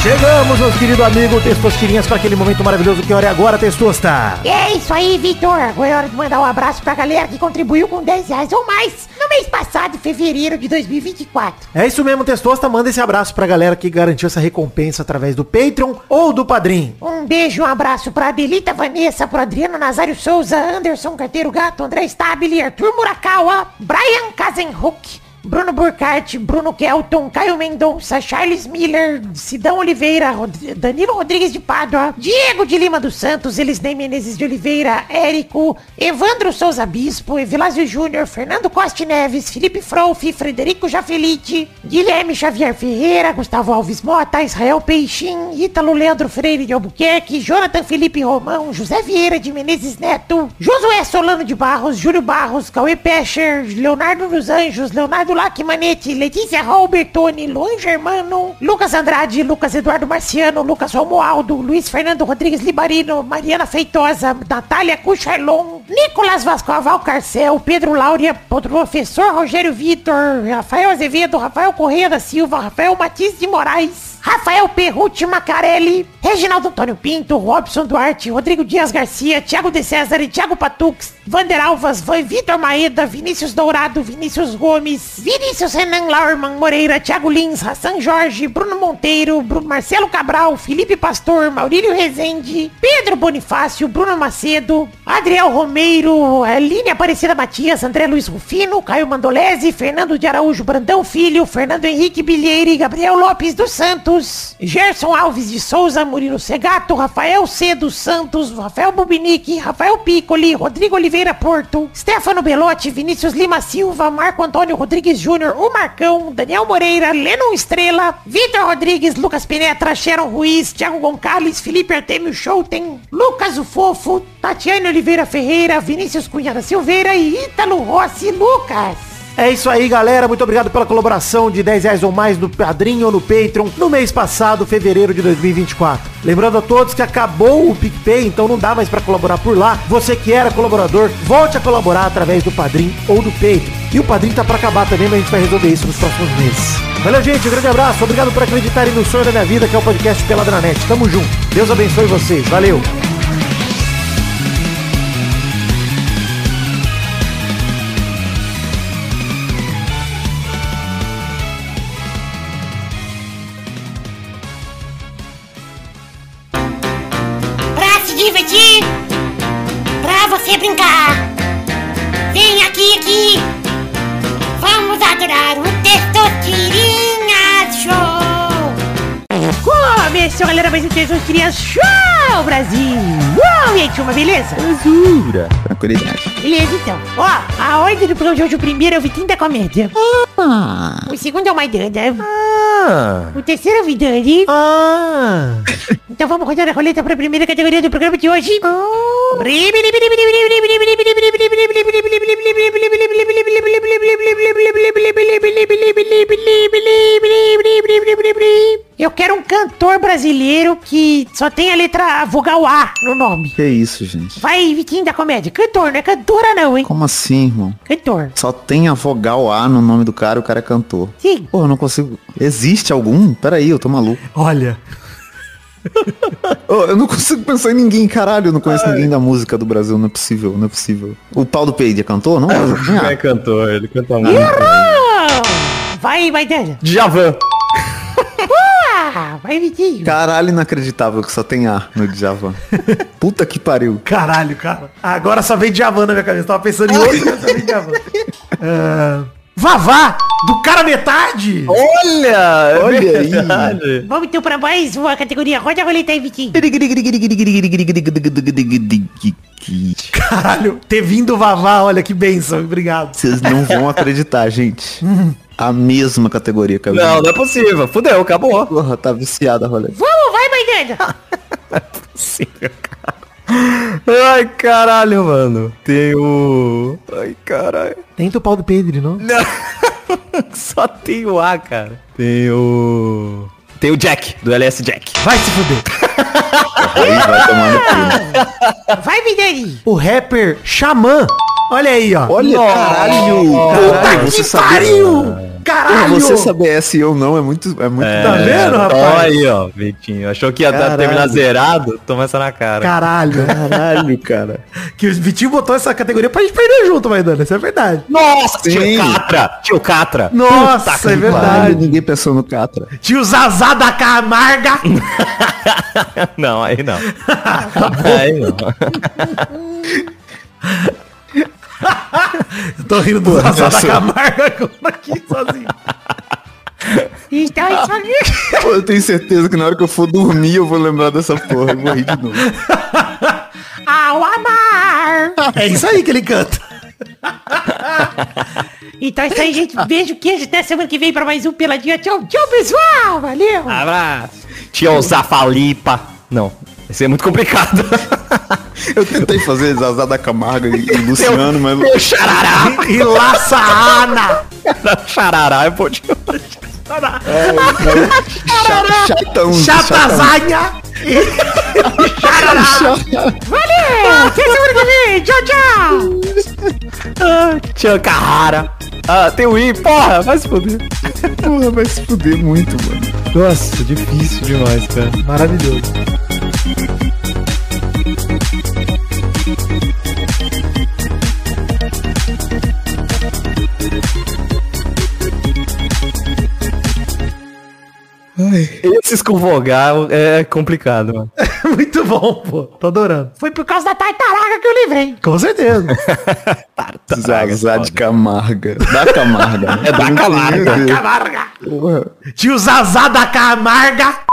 Chegamos, meus queridos amigos Testosterinhas, para aquele momento maravilhoso. Que hora é agora, Testosta? É isso aí, Vitor. Agora é hora de mandar um abraço pra galera que contribuiu com R$10 ou mais no mês passado, fevereiro de 2024. É isso mesmo, Testosta. Manda esse abraço pra galera que garantiu essa recompensa através do Patreon ou do Padrim. Um beijo, um abraço pra Adelita Vanessa, pro Adriano Nazário Souza, Anderson Carteiro Gato, André Stabile, Arthur Murakawa, Brian Kazenhook, Bruno Burkhardt, Bruno Kelton, Caio Mendonça, Charles Miller, Sidão Oliveira, Danilo Rodrigues de Pádua, Diego de Lima dos Santos, Elisnei Menezes de Oliveira, Érico, Evandro Souza Bispo, Evilásio Júnior, Fernando Costa Neves, Felipe Frouf, Frederico Jafelite, Guilherme Xavier Ferreira, Gustavo Alves Mota, Israel Peixin, Ítalo Leandro Freire de Albuquerque, Jonathan Felipe Romão, José Vieira de Menezes Neto, Josué Solano de Barros, Júlio Barros, Cauê Pecher, Leonardo dos Anjos, Leonardo Lacmanete, Letícia Robertoni, Luan Germano, Lucas Andrade, Lucas Eduardo Marciano, Lucas Romualdo, Luiz Fernando Rodrigues Libarino, Mariana Feitosa, Natália Cucharlon, Nicolas Vasco Valcarcel, Pedro Láurea, Professor Rogério Vitor, Rafael Azevedo, Rafael Correia da Silva, Rafael Matias de Moraes, Rafael Perruti Macarelli, Reginaldo Antônio Pinto, Robson Duarte, Rodrigo Dias Garcia, Thiago de César e Thiago Patux, Vander Alvas, Vitor Maeda, Vinícius Dourado, Vinícius Gomes, Vinícius Renan Laurman Moreira, Thiago Lins, Hassan Jorge, Bruno Monteiro, Marcelo Cabral, Felipe Pastor, Maurílio Rezende, Pedro Bonifácio, Bruno Macedo, Adriel Romeiro, Aline Aparecida Matias, André Luiz Rufino, Caio Mandolese, Fernando de Araújo Brandão Filho, Fernando Henrique Bilheire, Gabriel Lopes dos Santos, Gerson Alves de Souza, Murilo Segato, Rafael C. dos Santos, Rafael Bubinique, Rafael Piccoli, Rodrigo Oliveira Porto, Stefano Belotti, Vinícius Lima Silva, Marco Antônio Rodrigues Júnior, o Marcão, Daniel Moreira, Lennon Estrela, Vitor Rodrigues, Lucas Penetra, Sharon Ruiz, Thiago Gonçalves, Felipe Artemio Schouten, Lucas o Fofo, Tatiane Oliveira Ferreira, Vinícius Cunha da Silveira e Ítalo Rossi Lucas. É isso aí, galera. Muito obrigado pela colaboração de R$10 ou mais no Padrim ou no Patreon no mês passado, fevereiro de 2024. Lembrando a todos que acabou o PicPay, então não dá mais pra colaborar por lá. Você que era colaborador, volte a colaborar através do Padrim ou do Patreon. E o Padrim tá pra acabar também, mas a gente vai resolver isso nos próximos meses. Valeu, gente. Um grande abraço. Obrigado por acreditarem no sonho da minha vida, que é o podcast Peladranet. Tamo junto. Deus abençoe vocês. Valeu. Divertir, pra você brincar. Vem aqui, vamos adorar o Testosterinha Show. Começou, galera, mais um Testosterinha Show, Brasil. Uau, gente, uma beleza? Tranquilidade. Beleza, então. Ó, a ordem do programa de hoje, o primeiro é o Vitinho da Comédia. O segundo é o Maidana. O terceiro é o Vidani. Então vamos rodar a roleta para a primeira categoria do programa de hoje. Eu quero um cantor brasileiro que só tem a letra vogal A no nome. Que isso, gente? Vai, Vitinho da Comédia. Cantor, não é cantora não, hein? Como assim, irmão? Cantor. Só tem a vogal A no nome do cara e o cara é cantor. Sim. Pô, eu não consigo... Existe algum? Peraí, eu tô maluco. Olha. Eu não consigo pensar em ninguém, caralho. Eu não conheço ninguém da música do Brasil, não é possível, não é possível. O Paulo Peide é cantor? Não? Não é cantor, ele canta muito. Vai, Daniel. Djavan. Vai, Vitinho. Caralho, inacreditável que só tem A no Djavan. Puta que pariu. Caralho, cara. Agora só vem Djavan na minha cabeça. Tava pensando em outro, mas só vem Djavan. Vavá, do cara metade. Olha aí. Vamos então para mais uma categoria. Roda a roleta aí, Vitinho. Caralho, ter vindo Vavá, olha que bênção. Obrigado. Vocês não vão acreditar, gente. A mesma categoria que eu vi. Não é possível. Fudeu, acabou. Porra, tá viciada, rolê. Vamos, vai, Maidana. Não é possível, cara. Ai, caralho, mano. Tem o... Ai, caralho. Tenta o pau do Pedro, não? Não. Só tem o A, cara. Tem o Jack, do LS Jack. Vai se fuder. Aí vai tomar no cu. Vai, Vidani. O rapper Xamã. Olha aí, ó. Olha, caralho. Puta que pariu. Caralho. Você saber essa e eu não é muito Tá vendo, rapaz? Olha aí, ó, Vitinho. Achou que ia terminar zerado? Toma essa na cara. Caralho. Caralho, cara. Que o Vitinho botou essa categoria pra gente perder junto, Maidana. Isso é verdade. Nossa, Sim. Tio Catra. Nossa, é Caralho, verdade. ninguém pensou no Catra. Tio Zazá da Camarga. Não, aí não. Aí não. Eu tô rindo do Zazá da Camarga aqui sozinho. Então é isso aí. Pô, eu tenho certeza que na hora que eu for dormir eu vou lembrar dessa porra. Eu vou rir de novo. Ao amar. É isso aí que ele canta. Então é isso aí, gente. Beijo, queijo. Até semana que vem pra mais um Peladinha. Tchau, tchau, pessoal. Valeu. Abraço. Tio Zafalipa. Não, isso é muito complicado. Eu tentei fazer Zazá da Camarga e Luciano, mas... Meu xarará. E Laça Ana. Xarará é pô, tio. Chatão. Chatazanha. Valeu. Até semana que vem. Tchau, tchau. Tio Carrara. Tem o I, porra, vai se fuder. Porra, vai se fuder muito, mano. Nossa, difícil demais, cara. Maravilhoso. Esses com vogal é complicado, mano. Muito bom, pô. Tô adorando. Foi por causa da tartaruga que eu livrei. Com certeza. Zazá de Camarga. Da Camarga. É da Camarga. Camarga. Porra. Tio Zazá da Camarga.